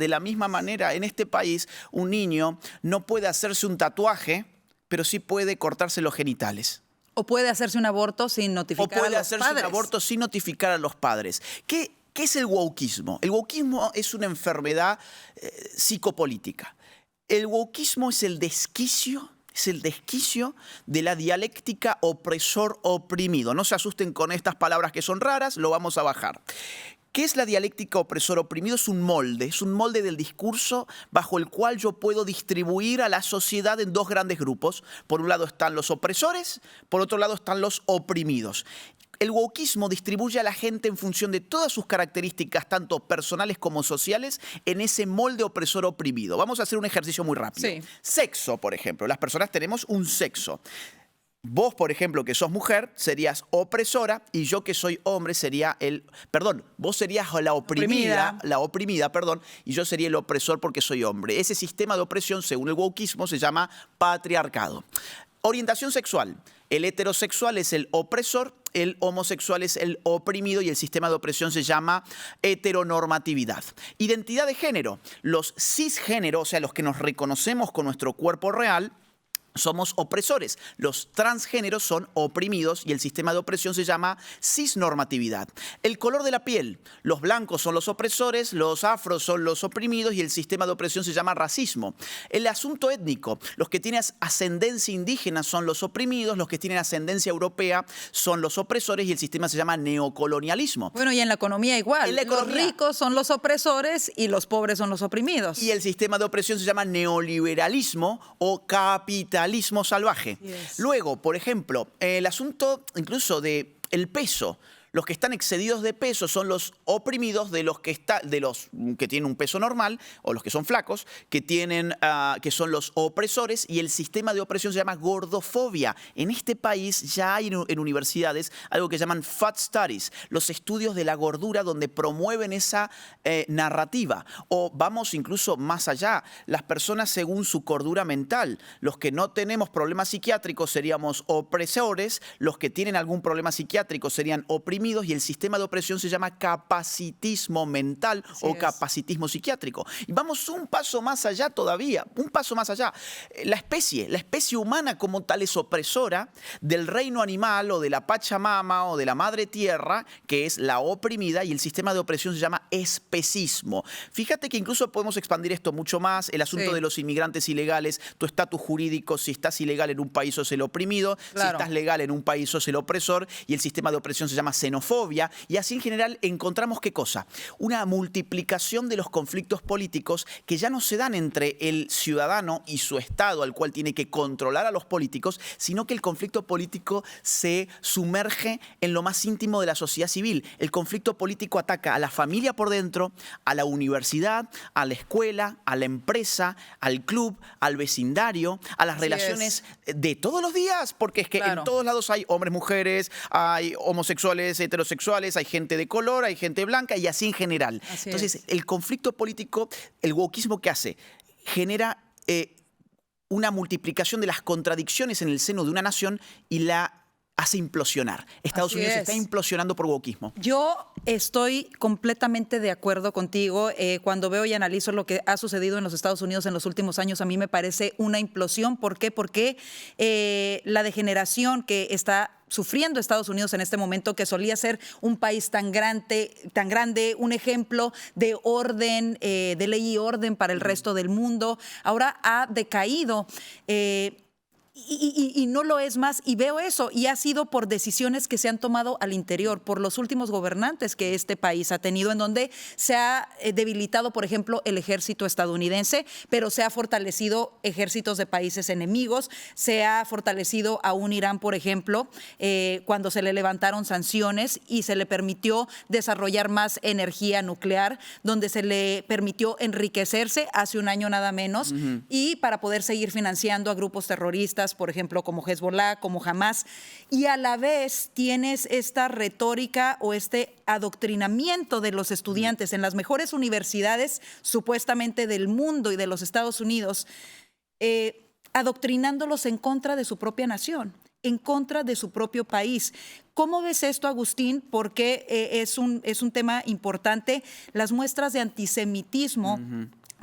en este país, un niño no puede hacerse un tatuaje, pero sí puede cortarse los genitales. O puede hacerse un aborto sin notificar a los padres. O puede hacerse un aborto sin notificar a los padres. ¿Qué es el wokeismo? El wokeismo es una enfermedad psicopolítica. El wokeismo es el desquicio de la dialéctica opresor-oprimido. No se asusten con estas palabras que son raras, lo vamos a bajar. ¿Qué es la dialéctica opresor-oprimido? Es un molde del discurso bajo el cual yo puedo distribuir a la sociedad en dos grandes grupos. Por un lado están los opresores, por otro lado están los oprimidos. El wokeismo distribuye a la gente en función de todas sus características, tanto personales como sociales, en ese molde opresor-oprimido. Vamos a hacer un ejercicio muy rápido. Sí. Sexo, por ejemplo. Las personas tenemos un sexo. Vos, por ejemplo, que sos mujer, serías opresora y yo que soy hombre sería vos serías la oprimida, y yo sería el opresor porque soy hombre. Ese sistema de opresión, según el wokeismo, se llama patriarcado. Orientación sexual. El heterosexual es el opresor, el homosexual es el oprimido y el sistema de opresión se llama heteronormatividad. Identidad de género. Los cisgéneros, o sea, los que nos reconocemos con nuestro cuerpo real, somos opresores. Los transgéneros son oprimidos y el sistema de opresión se llama cisnormatividad. El color de la piel. Los blancos son los opresores, los afros son los oprimidos y el sistema de opresión se llama racismo. El asunto étnico. Los que tienen ascendencia indígena son los oprimidos, los que tienen ascendencia europea son los opresores y el sistema se llama neocolonialismo. Bueno, y en la economía igual. Los ricos son los opresores y los pobres son los oprimidos. Y el sistema de opresión se llama neoliberalismo o capitalismo salvaje. Yes. Luego, por ejemplo, el asunto incluso del peso. Los que están excedidos de peso son los oprimidos de los que tienen un peso normal, o los que son flacos, que son los opresores, y el sistema de opresión se llama gordofobia. En este país ya hay en universidades algo que llaman fat studies, los estudios de la gordura, donde promueven esa narrativa. O vamos incluso más allá, las personas según su cordura mental. Los que no tenemos problemas psiquiátricos seríamos opresores, los que tienen algún problema psiquiátrico serían oprimidos, y el sistema de opresión se llama capacitismo mental o capacitismo psiquiátrico. Y vamos un paso más allá todavía, un paso más allá. La especie humana como tal es opresora del reino animal o de la Pachamama o de la Madre Tierra, que es la oprimida, y el sistema de opresión se llama especismo. Fíjate que incluso podemos expandir esto mucho más, el asunto de los inmigrantes ilegales, tu estatus jurídico, si estás ilegal en un país sos el oprimido, si estás legal en un país sos el opresor, y el sistema de opresión se llama xenofobia, y así en general encontramos ¿qué cosa? Una multiplicación de los conflictos políticos que ya no se dan entre el ciudadano y su Estado, al cual tiene que controlar a los políticos, sino que el conflicto político se sumerge en lo más íntimo de la sociedad civil. El conflicto político ataca a la familia por dentro, a la universidad, a la escuela, a la empresa, al club, al vecindario, a las relaciones de todos los días, porque es que en todos lados hay hombres, mujeres, hay homosexuales, heterosexuales, hay gente de color, hay gente blanca, y así en general. Entonces, el conflicto político, el wokismo, ¿qué hace? Genera una multiplicación de las contradicciones en el seno de una nación y la hace implosionar. Estados Unidos está implosionando por wokismo. Yo estoy completamente de acuerdo contigo. Cuando veo y analizo lo que ha sucedido en los Estados Unidos en los últimos años, a mí me parece una implosión. ¿Por qué? Porque la degeneración que está sufriendo Estados Unidos en este momento, que solía ser un país tan grande, un ejemplo de orden, de ley y orden para el resto del mundo, ahora ha decaído. Y no lo es más, y veo eso, y ha sido por decisiones que se han tomado al interior, por los últimos gobernantes que este país ha tenido, en donde se ha debilitado, por ejemplo, el ejército estadounidense, pero se ha fortalecido ejércitos de países enemigos, se ha fortalecido a un Irán, por ejemplo, cuando se le levantaron sanciones y se le permitió desarrollar más energía nuclear, donde se le permitió enriquecerse hace un año nada menos, y para poder seguir financiando a grupos terroristas, por ejemplo, como Hezbollah, como Hamas, y a la vez tienes esta retórica o este adoctrinamiento de los estudiantes en las mejores universidades, supuestamente del mundo y de los Estados Unidos, adoctrinándolos en contra de su propia nación, en contra de su propio país. ¿Cómo ves esto, Agustín? Porque es un tema importante, las muestras de antisemitismo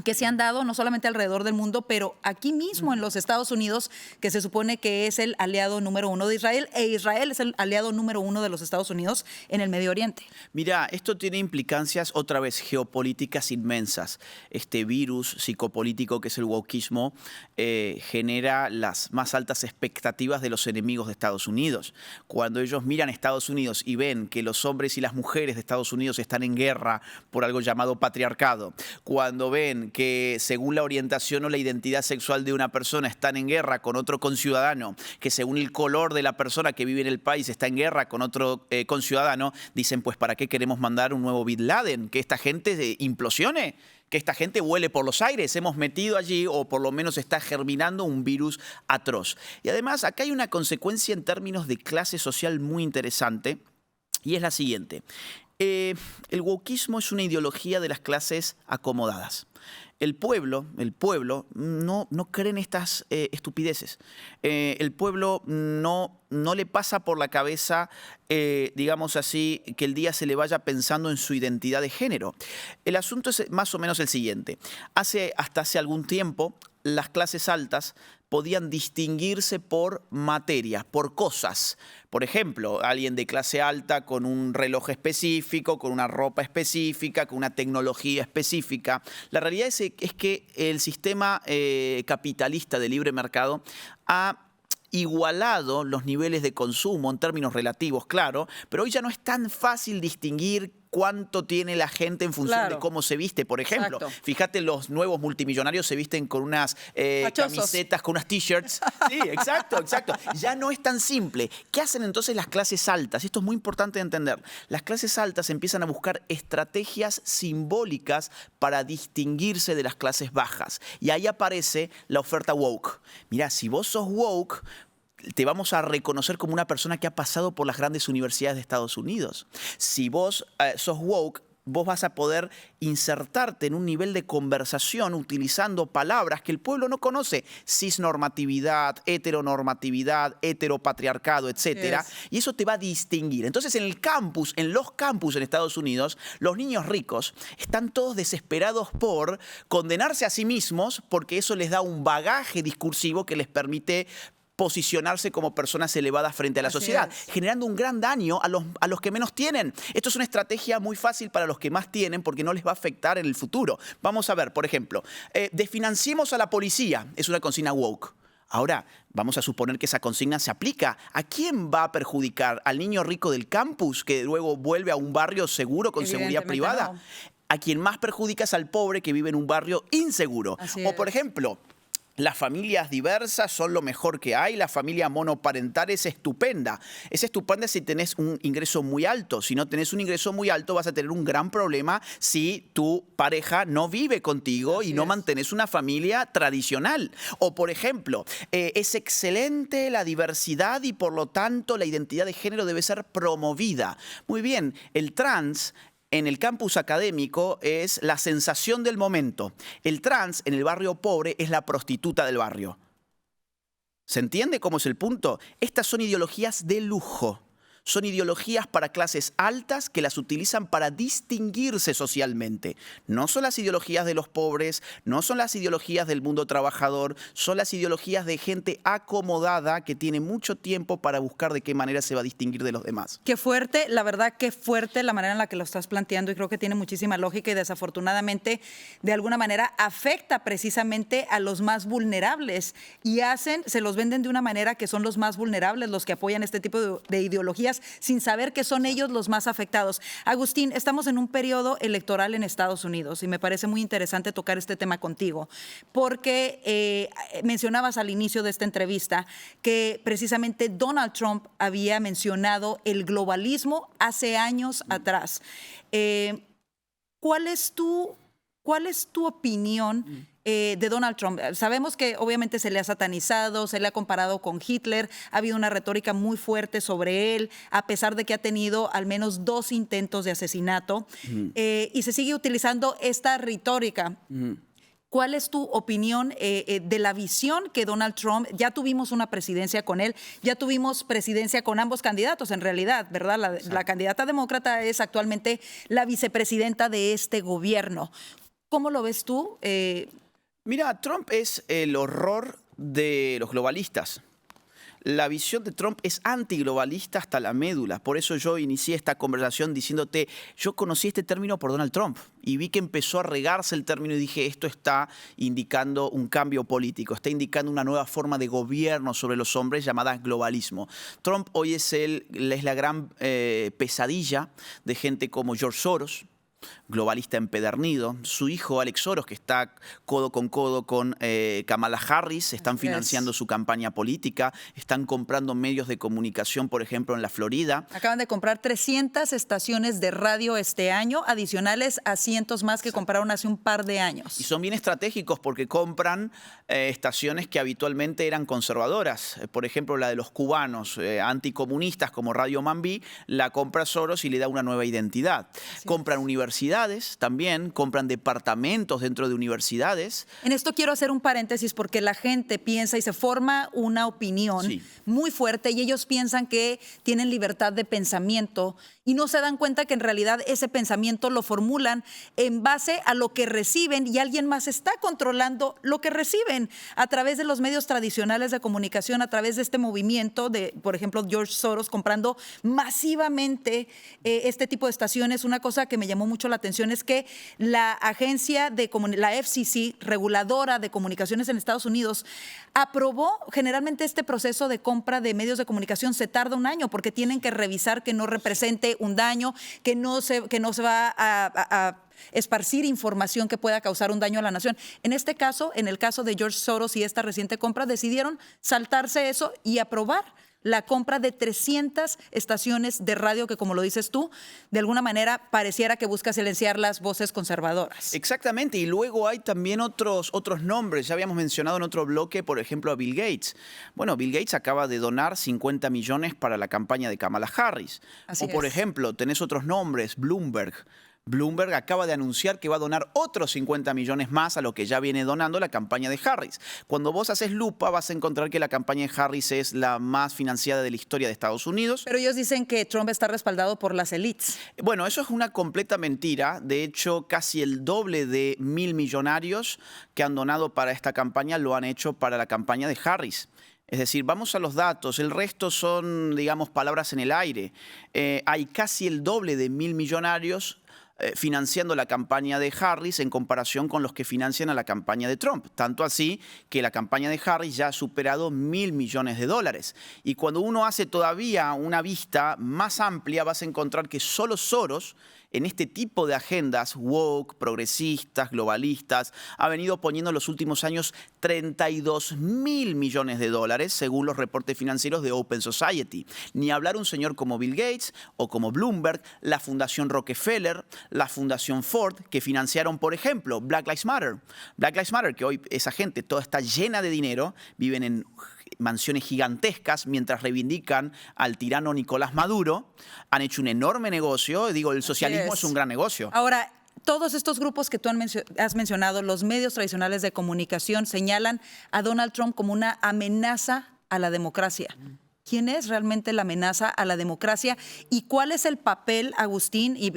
que se han dado no solamente alrededor del mundo, pero aquí mismo en los Estados Unidos, que se supone que es el aliado número uno de Israel, e Israel es el aliado número uno de los Estados Unidos en el Medio Oriente. Mira, esto tiene implicancias otra vez geopolíticas inmensas. Este virus psicopolítico que es el wokismo genera las más altas expectativas de los enemigos de Estados Unidos. Cuando ellos miran a Estados Unidos y ven que los hombres y las mujeres de Estados Unidos están en guerra por algo llamado patriarcado, cuando ven que según la orientación o la identidad sexual de una persona están en guerra con otro conciudadano, que según el color de la persona que vive en el país está en guerra con otro conciudadano, dicen, pues ¿para qué queremos mandar un nuevo Bin Laden? ¿Que esta gente implosione? ¿Que esta gente vuele por los aires? Hemos metido allí, o por lo menos está germinando, un virus atroz. Y además acá hay una consecuencia en términos de clase social muy interesante, y es la siguiente. El wokismo es una ideología de las clases acomodadas. El pueblo no cree en estas estupideces. El pueblo no le pasa por la cabeza, digamos así, que el día se le vaya pensando en su identidad de género. El asunto es más o menos el siguiente. Hasta hace algún tiempo, las clases altas podían distinguirse por materia, por cosas. Por ejemplo, alguien de clase alta con un reloj específico, con una ropa específica, con una tecnología específica. La realidad es que el sistema capitalista de libre mercado ha igualado los niveles de consumo en términos relativos, claro, pero hoy ya no es tan fácil distinguir cuánto tiene la gente en función de cómo se viste. Por ejemplo, fíjate, los nuevos multimillonarios se visten con unas camisetas, con unas t-shirts. Sí, exacto. Ya no es tan simple. ¿Qué hacen entonces las clases altas? Esto es muy importante de entender. Las clases altas empiezan a buscar estrategias simbólicas para distinguirse de las clases bajas. Y ahí aparece la oferta woke. Mirá, si vos sos woke, te vamos a reconocer como una persona que ha pasado por las grandes universidades de Estados Unidos. Si vos sos woke, vos vas a poder insertarte en un nivel de conversación utilizando palabras que el pueblo no conoce. Cisnormatividad, heteronormatividad, heteropatriarcado, etc. Y eso te va a distinguir. Entonces, en los campus en Estados Unidos, los niños ricos están todos desesperados por condenarse a sí mismos porque eso les da un bagaje discursivo que les permite posicionarse como personas elevadas frente a la sociedad, generando un gran daño a los que menos tienen. Esto es una estrategia muy fácil para los que más tienen porque no les va a afectar en el futuro. Vamos a ver, por ejemplo, desfinanciemos a la policía. Es una consigna woke. Ahora, vamos a suponer que esa consigna se aplica. ¿A quién va a perjudicar? ¿Al niño rico del campus que luego vuelve a un barrio seguro con seguridad privada? No. A quien más perjudica es al pobre que vive en un barrio inseguro. O, por ejemplo, las familias diversas son lo mejor que hay. La familia monoparental es estupenda. Es estupenda si tenés un ingreso muy alto. Si no tenés un ingreso muy alto, vas a tener un gran problema si tu pareja no vive contigo y no mantenés una familia tradicional. O, por ejemplo, es excelente la diversidad y, por lo tanto, la identidad de género debe ser promovida. Muy bien, el trans en el campus académico es la sensación del momento. El trans en el barrio pobre es la prostituta del barrio. ¿Se entiende cómo es el punto? Estas son ideologías de lujo. Son ideologías para clases altas que las utilizan para distinguirse socialmente. No son las ideologías de los pobres, no son las ideologías del mundo trabajador, son las ideologías de gente acomodada que tiene mucho tiempo para buscar de qué manera se va a distinguir de los demás. Qué fuerte, la verdad, qué fuerte la manera en la que lo estás planteando y creo que tiene muchísima lógica y desafortunadamente de alguna manera afecta precisamente a los más vulnerables y se los venden de una manera que son los más vulnerables los que apoyan este tipo de ideologías sin saber que son ellos los más afectados. Agustín, estamos en un periodo electoral en Estados Unidos y me parece muy interesante tocar este tema contigo, porque mencionabas al inicio de esta entrevista que precisamente Donald Trump había mencionado el globalismo hace años atrás. ¿Cuál es tu opinión de Donald Trump? Sabemos que obviamente se le ha satanizado, se le ha comparado con Hitler, ha habido una retórica muy fuerte sobre él, a pesar de que ha tenido al menos 2 intentos de asesinato, y se sigue utilizando esta retórica. ¿Cuál es tu opinión de la visión que Donald Trump, ya tuvimos una presidencia con él, ya tuvimos presidencia con ambos candidatos en realidad, ¿verdad? La candidata demócrata es actualmente la vicepresidenta de este gobierno. ¿Cómo lo ves tú? Mira, Trump es el horror de los globalistas. La visión de Trump es antiglobalista hasta la médula. Por eso yo inicié esta conversación diciéndote, yo conocí este término por Donald Trump y vi que empezó a regarse el término y dije, esto está indicando un cambio político, está indicando una nueva forma de gobierno sobre los hombres llamada globalismo. Trump hoy es la gran pesadilla de gente como George Soros, globalista empedernido, su hijo Alex Soros, que está codo con Kamala Harris, están financiando su campaña política, están comprando medios de comunicación, por ejemplo, en la Florida. Acaban de comprar 300 estaciones de radio este año, adicionales a cientos más que compraron hace un par de años. Y son bien estratégicos porque compran estaciones que habitualmente eran conservadoras. Por ejemplo, la de los cubanos anticomunistas como Radio Mambí, la compra Soros y le da una nueva identidad. Compran universidades también, compran departamentos dentro de universidades. En esto quiero hacer un paréntesis porque la gente piensa y se forma una opinión muy fuerte y ellos piensan que tienen libertad de pensamiento y no se dan cuenta que en realidad ese pensamiento lo formulan en base a lo que reciben y alguien más está controlando lo que reciben a través de los medios tradicionales de comunicación, a través de este movimiento de, por ejemplo, George Soros comprando masivamente este tipo de estaciones. Una cosa que me llamó mucho mucho la atención es que la agencia la FCC, reguladora de comunicaciones en Estados Unidos, aprobó generalmente este proceso de compra de medios de comunicación. Se tarda un año porque tienen que revisar que no represente un daño, que no se va a esparcir información que pueda causar un daño a la nación. En este caso, en el caso de George Soros y esta reciente compra, decidieron saltarse eso y aprobar la compra de 300 estaciones de radio que, como lo dices tú, de alguna manera pareciera que busca silenciar las voces conservadoras. Exactamente, y luego hay también otros nombres. Ya habíamos mencionado en otro bloque, por ejemplo, a Bill Gates. Bueno, Bill Gates acaba de donar 50 millones para la campaña de Kamala Harris. Por ejemplo, tenés otros nombres, Bloomberg. Bloomberg acaba de anunciar que va a donar otros 50 millones más a lo que ya viene donando la campaña de Harris. Cuando vos haces lupa vas a encontrar que la campaña de Harris es la más financiada de la historia de Estados Unidos. Pero ellos dicen que Trump está respaldado por las élites. Bueno, eso es una completa mentira. De hecho, casi el doble de 1.000 millonarios que han donado para esta campaña lo han hecho para la campaña de Harris. Es decir, vamos a los datos, el resto son, digamos, palabras en el aire. Hay casi el doble de 1.000 millonarios financiando la campaña de Harris en comparación con los que financian a la campaña de Trump. Tanto así que la campaña de Harris ya ha superado 1.000 millones de dólares. Y cuando uno hace todavía una vista más amplia, vas a encontrar que solo Soros, en este tipo de agendas woke, progresistas, globalistas, ha venido poniendo en los últimos años 32.000 millones de dólares, según los reportes financieros de Open Society. Ni hablar un señor como Bill Gates o como Bloomberg, la Fundación Rockefeller, la Fundación Ford, que financiaron, por ejemplo, Black Lives Matter. Black Lives Matter, que hoy esa gente toda está llena de dinero, viven en mansiones gigantescas mientras reivindican al tirano Nicolás Maduro, han hecho un enorme negocio. Digo, el socialismo es un gran negocio. Ahora, todos estos grupos que tú has mencionado, los medios tradicionales de comunicación, señalan a Donald Trump como una amenaza a la democracia. ¿Quién es realmente la amenaza a la democracia? ¿Y cuál es el papel, Agustín, y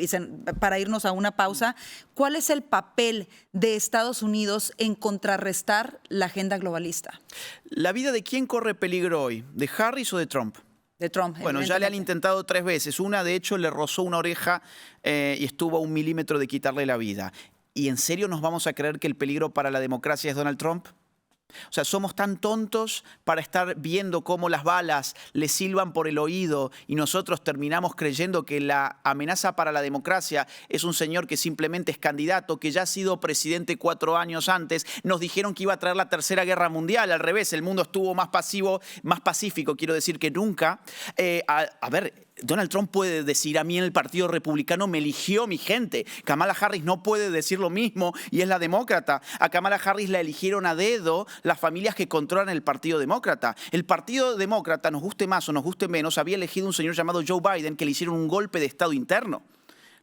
para irnos a una pausa, cuál es el papel de Estados Unidos en contrarrestar la agenda globalista? ¿La vida de quién corre peligro hoy? ¿De Harris o de Trump? De Trump. Bueno, ya le han intentado 3 veces. Una, de hecho, le rozó una oreja y estuvo a 1 milímetro de quitarle la vida. ¿Y en serio nos vamos a creer que el peligro para la democracia es Donald Trump? O sea, somos tan tontos para estar viendo cómo las balas le silban por el oído y nosotros terminamos creyendo que la amenaza para la democracia es un señor que simplemente es candidato, que ya ha sido presidente 4 años antes. Nos dijeron que iba a traer la Tercera Guerra Mundial. Al revés, el mundo estuvo más pacífico, quiero decir, que nunca. A ver, Donald Trump puede decir: a mí en el Partido Republicano me eligió mi gente. Kamala Harris no puede decir lo mismo y es la demócrata. A Kamala Harris la eligieron a dedo las familias que controlan el Partido Demócrata. El Partido Demócrata, nos guste más o nos guste menos, había elegido un señor llamado Joe Biden que le hicieron un golpe de Estado interno.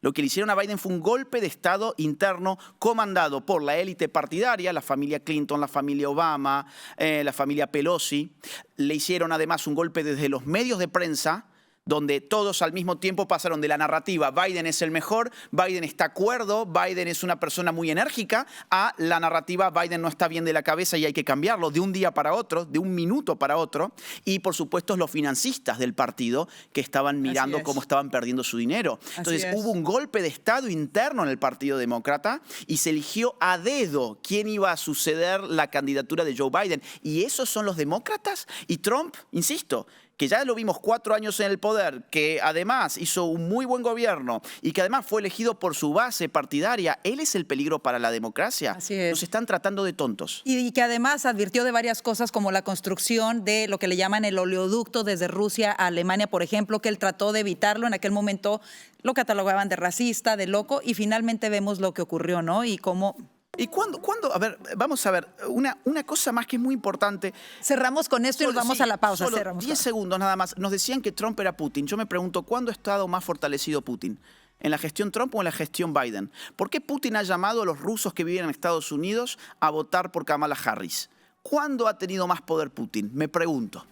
Lo que le hicieron a Biden fue un golpe de Estado interno comandado por la élite partidaria, la familia Clinton, la familia Obama, la familia Pelosi. Le hicieron además un golpe desde los medios de prensa, donde todos al mismo tiempo pasaron de la narrativa Biden es el mejor, Biden está cuerdo, Biden es una persona muy enérgica, a la narrativa Biden no está bien de la cabeza y hay que cambiarlo de un día para otro, de un minuto para otro. Y por supuesto los financistas del partido que estaban mirando cómo estaban perdiendo su dinero. Entonces hubo un golpe de Estado interno en el Partido Demócrata y se eligió a dedo quién iba a suceder la candidatura de Joe Biden. Y esos son los demócratas. Y Trump, insisto, que ya lo vimos 4 años en el poder, que además hizo un muy buen gobierno y que además fue elegido por su base partidaria, él es el peligro para la democracia. Así es. Nos están tratando de tontos. Y que además advirtió de varias cosas como la construcción de lo que le llaman el oleoducto desde Rusia a Alemania, por ejemplo, que él trató de evitarlo. En aquel momento lo catalogaban de racista, de loco, y finalmente vemos lo que ocurrió, ¿no? Y cómo... ¿Y cuándo? A ver, vamos a ver, una cosa más que es muy importante. Cerramos con esto y nos vamos a la pausa. Solo 10 segundos nada más. Nos decían que Trump era Putin. Yo me pregunto, ¿cuándo ha estado más fortalecido Putin? ¿En la gestión Trump o en la gestión Biden? ¿Por qué Putin ha llamado a los rusos que viven en Estados Unidos a votar por Kamala Harris? ¿Cuándo ha tenido más poder Putin? Me pregunto.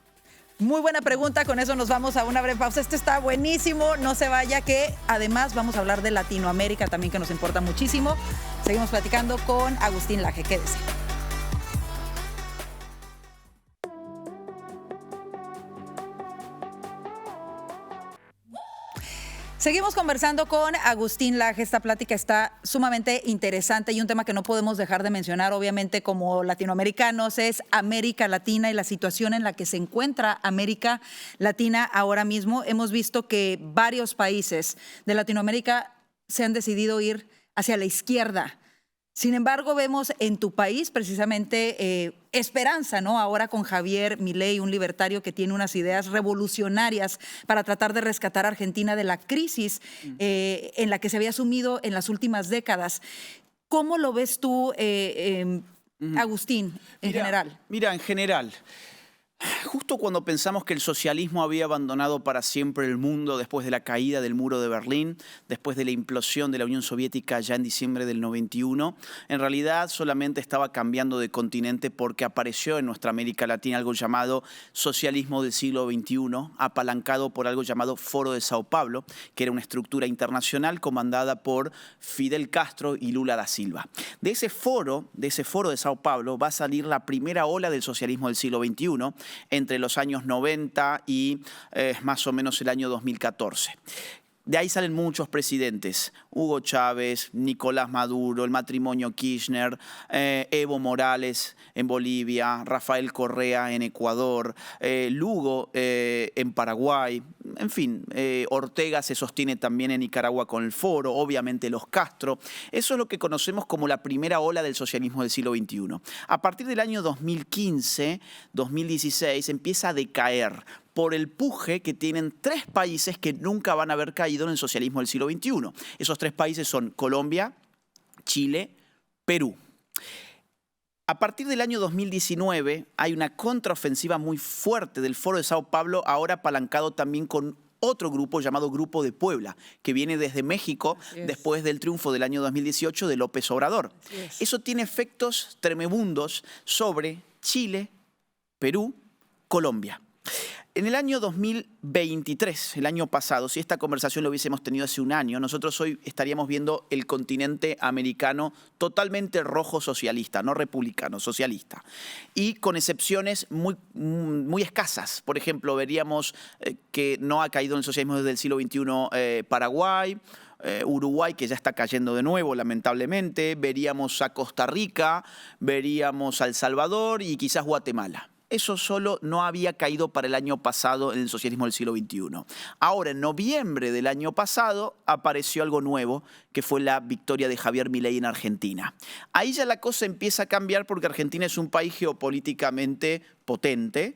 Muy buena pregunta, con eso nos vamos a una breve pausa. Esto está buenísimo, no se vaya, que además vamos a hablar de Latinoamérica también, que nos importa muchísimo. Seguimos platicando con Agustín Laje, quédese. Seguimos conversando con Agustín Laje. Esta plática está sumamente interesante y un tema que no podemos dejar de mencionar, obviamente, como latinoamericanos, es América Latina y la situación en la que se encuentra América Latina ahora mismo. Hemos visto que varios países de Latinoamérica se han decidido ir hacia la izquierda. Sin embargo, vemos en tu país precisamente esperanza, ¿no? Ahora con Javier Milei, un libertario que tiene unas ideas revolucionarias para tratar de rescatar a Argentina de la crisis en la que se había sumido en las últimas décadas. ¿Cómo lo ves tú, Agustín, en general? Mira, en general, justo cuando pensamos que el socialismo había abandonado para siempre el mundo después de la caída del muro de Berlín, después de la implosión de la Unión Soviética ya en diciembre del 91, en realidad solamente estaba cambiando de continente porque apareció en nuestra América Latina algo llamado socialismo del siglo XXI, apalancado por algo llamado Foro de Sao Paulo, que era una estructura internacional comandada por Fidel Castro y Lula da Silva. De ese foro de Sao Paulo va a salir la primera ola del socialismo del siglo XXI, entre los años 90 y más o menos el año 2014. De ahí salen muchos presidentes, Hugo Chávez, Nicolás Maduro, el matrimonio Kirchner, Evo Morales en Bolivia, Rafael Correa en Ecuador, Lugo en Paraguay, en fin, Ortega se sostiene también en Nicaragua con el Foro, obviamente los Castro. Eso es lo que conocemos como la primera ola del socialismo del siglo XXI. A partir del año 2015, 2016, empieza a decaer por el puje que tienen tres países que nunca van a haber caído en el socialismo del siglo XXI. Esos tres países son Colombia, Chile, Perú. A partir del año 2019 hay una contraofensiva muy fuerte del Foro de Sao Paulo, ahora apalancado también con otro grupo llamado Grupo de Puebla, que viene desde México después del triunfo del año 2018 de López Obrador. Eso tiene efectos tremebundos sobre Chile, Perú, Colombia. En el año 2023, el año pasado, si esta conversación lo hubiésemos tenido hace un año, nosotros hoy estaríamos viendo el continente americano totalmente rojo socialista, no republicano, socialista. Y con excepciones muy escasas. Por ejemplo, veríamos que no ha caído en el socialismo desde el siglo XXI Paraguay, Uruguay, que ya está cayendo de nuevo, lamentablemente. Veríamos a Costa Rica, veríamos a El Salvador y quizás Guatemala. Eso solo no había caído para el año pasado en el socialismo del siglo XXI. Ahora, en noviembre del año pasado, apareció algo nuevo, que fue la victoria de Javier Milei en Argentina. Ahí ya la cosa empieza a cambiar porque Argentina es un país geopolíticamente potente,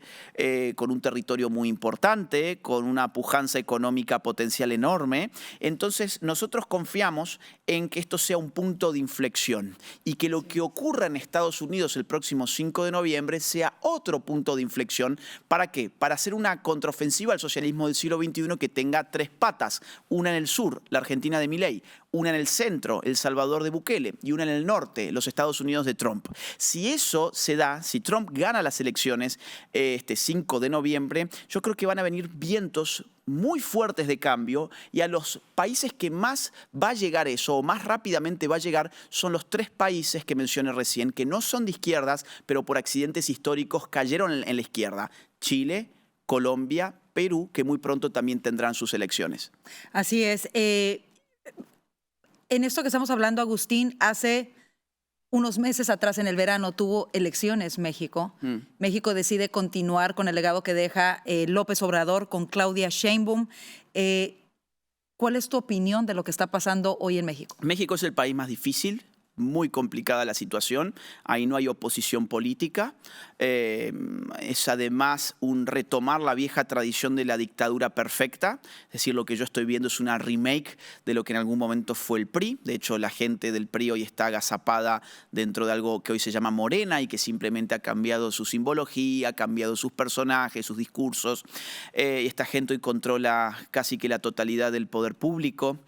con un territorio muy importante, con una pujanza económica potencial enorme. Entonces, nosotros confiamos en que esto sea un punto de inflexión y que lo que ocurra en Estados Unidos el próximo 5 de noviembre sea otro punto de inflexión. ¿Para qué? Para hacer una contraofensiva al socialismo del siglo XXI que tenga tres patas. Una en el sur, la Argentina de Milei, una en el centro, El Salvador de Bukele, y una en el norte, los Estados Unidos de Trump. Si eso se da, si Trump gana las elecciones este 5 de noviembre, yo creo que van a venir vientos muy fuertes de cambio, y a los países que más va a llegar eso, o más rápidamente va a llegar, son los tres países que mencioné recién, que no son de izquierdas, pero por accidentes históricos cayeron en la izquierda. Chile, Colombia, Perú, que muy pronto también tendrán sus elecciones. Así es. En esto que estamos hablando, Agustín, hace unos meses atrás, en el verano, tuvo elecciones México. México decide continuar con el legado que deja López Obrador con Claudia Sheinbaum. ¿Cuál es tu opinión de lo que está pasando hoy en México? México es el país más difícil, muy complicada la situación. Ahí no hay oposición política. Es además un retomar la vieja tradición de la dictadura perfecta. Es decir, lo que yo estoy viendo es una remake de lo que en algún momento fue el PRI. De hecho, la gente del PRI hoy está agazapada dentro de algo que hoy se llama Morena y que simplemente ha cambiado su simbología, ha cambiado sus personajes, sus discursos. Esta gente hoy controla casi que la totalidad del poder público.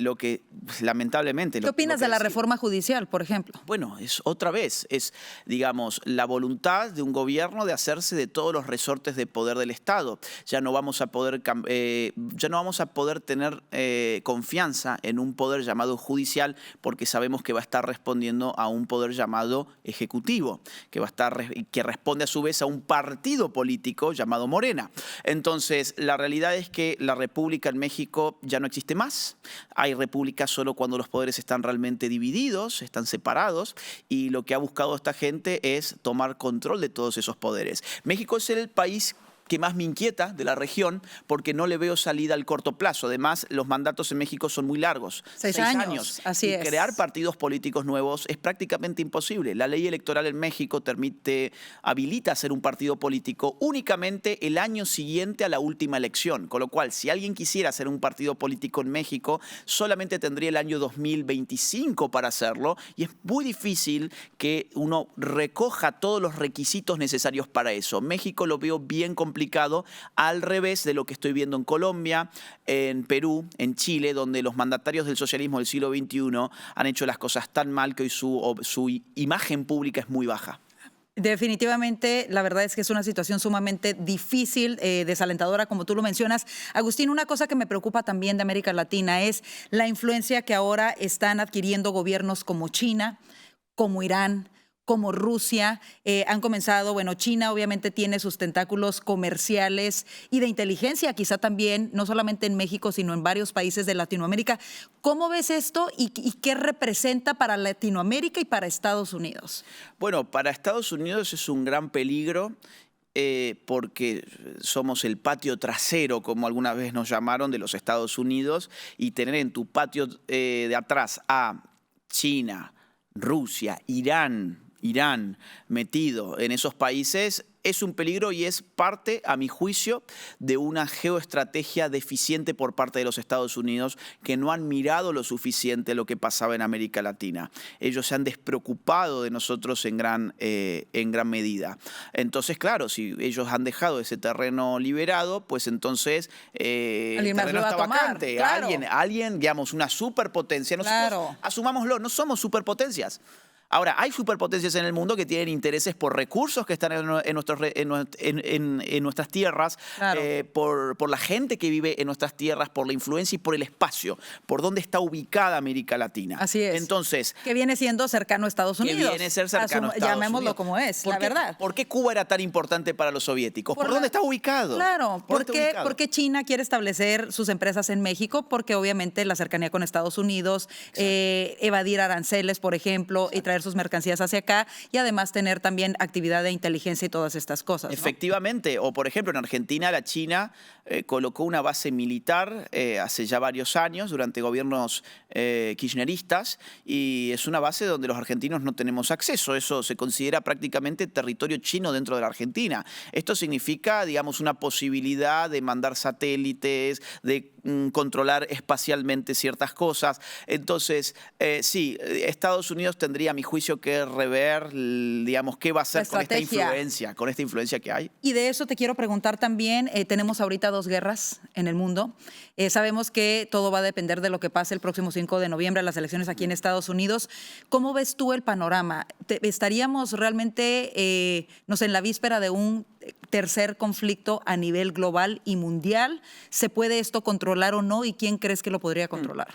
Lo que, lamentablemente... ¿Qué opinas de la reforma judicial Judicial, por ejemplo. Bueno, es, digamos, la voluntad de un gobierno de hacerse de todos los resortes de poder del Estado. Ya no vamos a poder tener confianza en un poder llamado judicial, porque sabemos que va a estar respondiendo a un poder llamado ejecutivo, que responde a su vez a un partido político llamado Morena. Entonces, la realidad es que la república en México ya no existe más. Hay república solo cuando los poderes están realmente divididos, están separados, y lo que ha buscado esta gente es tomar control de todos esos poderes. México es el país que más me inquieta de la región, porque no le veo salida al corto plazo. Además, los mandatos en México son muy largos. 6 años. Así es. Crear partidos políticos nuevos es prácticamente imposible. La ley electoral en México habilita hacer un partido político únicamente el año siguiente a la última elección. Con lo cual, si alguien quisiera hacer un partido político en México, solamente tendría el año 2025 para hacerlo, y es muy difícil que uno recoja todos los requisitos necesarios para eso. México lo veo bien complicado, al revés de lo que estoy viendo en Colombia, en Perú, en Chile, donde los mandatarios del socialismo del siglo XXI han hecho las cosas tan mal que hoy su imagen pública es muy baja. Definitivamente, la verdad es que es una situación sumamente difícil, desalentadora, como tú lo mencionas. Agustín, una cosa que me preocupa también de América Latina es la influencia que ahora están adquiriendo gobiernos como China, como Irán, como Rusia. Han comenzado, bueno, China obviamente tiene sus tentáculos comerciales y de inteligencia, quizá también, no solamente en México, sino en varios países de Latinoamérica. ¿Cómo ves esto y qué representa para Latinoamérica y para Estados Unidos? Bueno, para Estados Unidos es un gran peligro, porque somos el patio trasero, como alguna vez nos llamaron, de los Estados Unidos, y tener en tu patio de atrás a China, Rusia, Irán metido en esos países es un peligro, y es parte, a mi juicio, de una geoestrategia deficiente por parte de los Estados Unidos, que no han mirado lo suficiente lo que pasaba en América Latina. Ellos se han despreocupado de nosotros en gran medida. Entonces, claro, si ellos han dejado ese terreno liberado, pues entonces el terreno está vacante. Claro. Alguien, digamos, una superpotencia. Nosotros, asumámoslo, no somos superpotencias. Ahora, hay superpotencias en el mundo que tienen intereses por recursos que están en nuestras tierras, claro, por la gente que vive en nuestras tierras, por la influencia y por el espacio, por dónde está ubicada América Latina. Así es. Entonces, que viene siendo cercano a Estados Unidos. Que viene a ser cercano a Estados Llamémoslo Unidos. Como es, la verdad. ¿Por qué Cuba era tan importante para los soviéticos? ¿Por dónde está ubicado? Claro, ¿por qué China quiere establecer sus empresas en México? Porque obviamente la cercanía con Estados Unidos, evadir aranceles, por ejemplo, y traer sus mercancías hacia acá, y además tener también actividad de inteligencia y todas estas cosas, ¿no? Efectivamente. O, por ejemplo, en Argentina, la China colocó una base militar hace ya varios años, durante gobiernos kirchneristas, y es una base donde los argentinos no tenemos acceso. Eso se considera prácticamente territorio chino dentro de la Argentina. Esto significa, digamos, una posibilidad de mandar satélites, de controlar espacialmente ciertas cosas. Entonces, sí, Estados Unidos tendría, a mi juicio, que rever, digamos, qué va a hacer con esta influencia que hay. Y de eso te quiero preguntar también. Tenemos ahorita 2 guerras en el mundo. Sabemos que todo va a depender de lo que pase el próximo 5 de noviembre, las elecciones aquí en Estados Unidos. ¿Cómo ves tú el panorama? ¿Estaríamos realmente en la víspera de un tercer conflicto a nivel global y mundial? ¿Se puede esto controlar o no? ¿Y quién crees que lo podría controlar?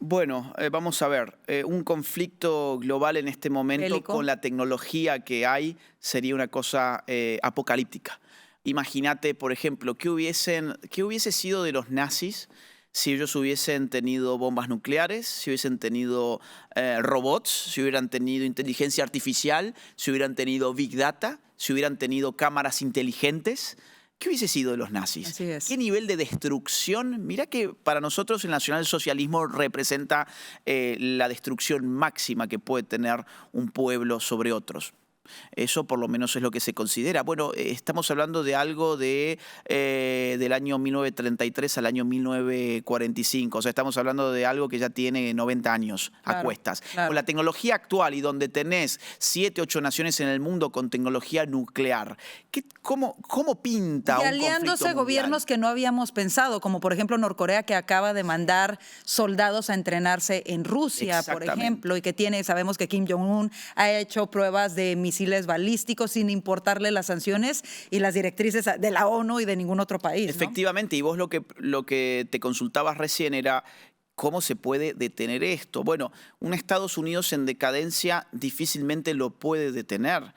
Bueno, vamos a ver, un conflicto global en este momento bélico, con la tecnología que hay, sería una cosa apocalíptica. Imagínate, por ejemplo, ¿qué hubiese sido de los nazis si ellos hubiesen tenido bombas nucleares, si hubiesen tenido robots, si hubieran tenido inteligencia artificial, si hubieran tenido Big Data, si hubieran tenido cámaras inteligentes? ¿Qué hubiese sido de los nazis? Así es. ¿Qué nivel de destrucción? Mira que para nosotros el nacionalsocialismo representa la destrucción máxima que puede tener un pueblo sobre otros. Eso por lo menos es lo que se considera. Bueno, estamos hablando de algo del año 1933 al año 1945. O sea, estamos hablando de algo que ya tiene 90 años a cuestas. Claro. Con la tecnología actual y donde tenés 7, 8 naciones en el mundo con tecnología nuclear, ¿cómo pinta un conflicto aliándose mundial? gobiernos que no habíamos pensado, como por ejemplo Norcorea, que acaba de mandar soldados a entrenarse en Rusia, por ejemplo, y que sabemos que Kim Jong-un ha hecho pruebas de misiles balísticos sin importarle las sanciones y las directrices de la ONU y de ningún otro país, ¿no? Efectivamente, y vos lo que te consultabas recién era ¿cómo se puede detener esto? Bueno, un Estados Unidos en decadencia difícilmente lo puede detener.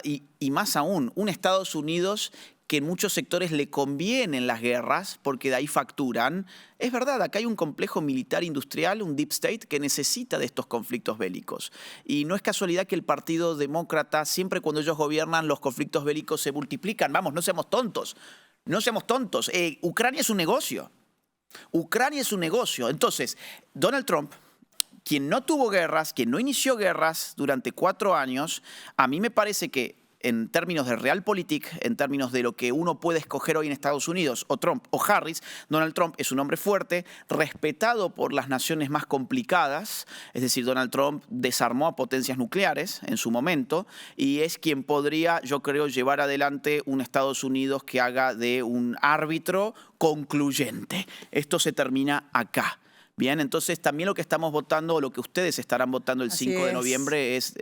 Y más aún, un Estados Unidos que en muchos sectores le convienen las guerras porque de ahí facturan. Es verdad, acá hay un complejo militar industrial, un deep state, que necesita de estos conflictos bélicos. Y no es casualidad que el Partido Demócrata, siempre cuando ellos gobiernan, los conflictos bélicos se multiplican. Vamos, no seamos tontos. No seamos tontos. Ucrania es un negocio. Ucrania es un negocio. Entonces, Donald Trump, quien no tuvo guerras, quien no inició guerras durante 4 años, a mí me parece que en términos de realpolitik, en términos de lo que uno puede escoger hoy en Estados Unidos, o Trump o Harris, Donald Trump es un hombre fuerte, respetado por las naciones más complicadas, es decir, Donald Trump desarmó a potencias nucleares en su momento y es quien podría, yo creo, llevar adelante un Estados Unidos que haga de un árbitro concluyente. Esto se termina acá. Bien, entonces también lo que estamos votando, o lo que ustedes estarán votando el 5 de noviembre es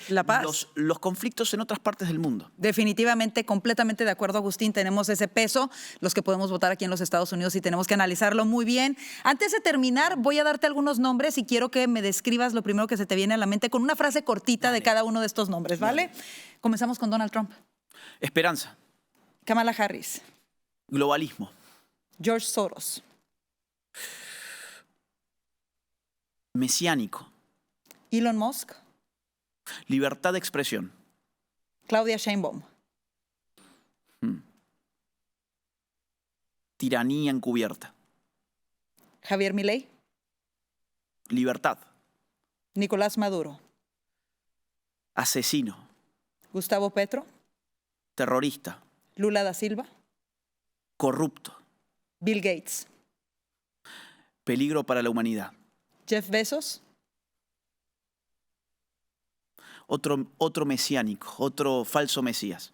la paz. Los conflictos en otras partes del mundo. Definitivamente, completamente de acuerdo, Agustín. Tenemos ese peso, los que podemos votar aquí en los Estados Unidos, y tenemos que analizarlo muy bien. Antes de terminar, voy a darte algunos nombres y quiero que me describas lo primero que se te viene a la mente con una frase cortita de cada uno de estos nombres, ¿vale? Comenzamos con Donald Trump. Esperanza. Kamala Harris. Globalismo. George Soros. Mesiánico. Elon Musk. Libertad de expresión. Claudia Sheinbaum. Tiranía encubierta. Javier Milei. Libertad. Nicolás Maduro. Asesino. Gustavo Petro. Terrorista. Lula da Silva. Corrupto. Bill Gates. Peligro para la humanidad. Jeff Bezos. Otro mesiánico, otro falso mesías.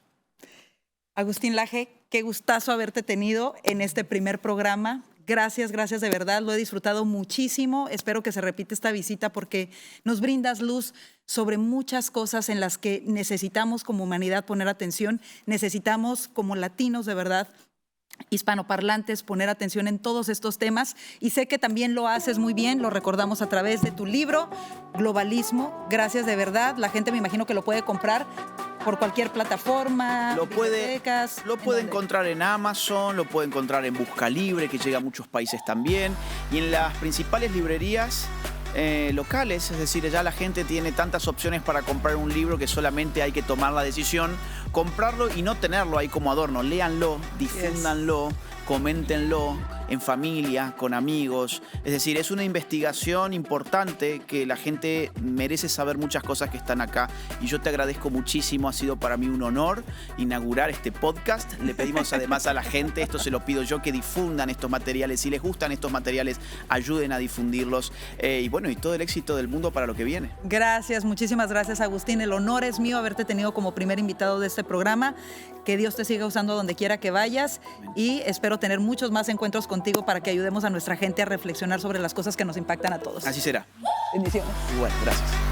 Agustín Laje, qué gustazo haberte tenido en este primer programa. Gracias, gracias de verdad. Lo he disfrutado muchísimo. Espero que se repita esta visita porque nos brindas luz sobre muchas cosas en las que necesitamos como humanidad poner atención. Necesitamos como latinos de verdad, hispanoparlantes, poner atención en todos estos temas, y sé que también lo haces muy bien, lo recordamos a través de tu libro Globalismo. Gracias de verdad. La gente me imagino que lo puede comprar por cualquier plataforma, lo puede encontrar en Amazon, lo puede encontrar en Busca Libre, que llega a muchos países también, y en las principales librerías locales. Es decir, ya la gente tiene tantas opciones para comprar un libro que solamente hay que tomar la decisión, comprarlo y no tenerlo ahí como adorno. Léanlo, difúndanlo, coméntenlo en familia, con amigos. Es decir, es una investigación importante que la gente merece saber muchas cosas que están acá. Y yo te agradezco muchísimo. Ha sido para mí un honor inaugurar este podcast. Le pedimos además a la gente, esto se lo pido yo, que difundan estos materiales. Si les gustan estos materiales, ayuden a difundirlos. Y bueno, y todo el éxito del mundo para lo que viene. Gracias, muchísimas gracias, Agustín. El honor es mío haberte tenido como primer invitado de este programa. Que Dios te siga usando donde quiera que vayas. Amén. Y espero tener muchos más encuentros contigo para que ayudemos a nuestra gente a reflexionar sobre las cosas que nos impactan a todos. Así será. Bendiciones. Bueno, gracias.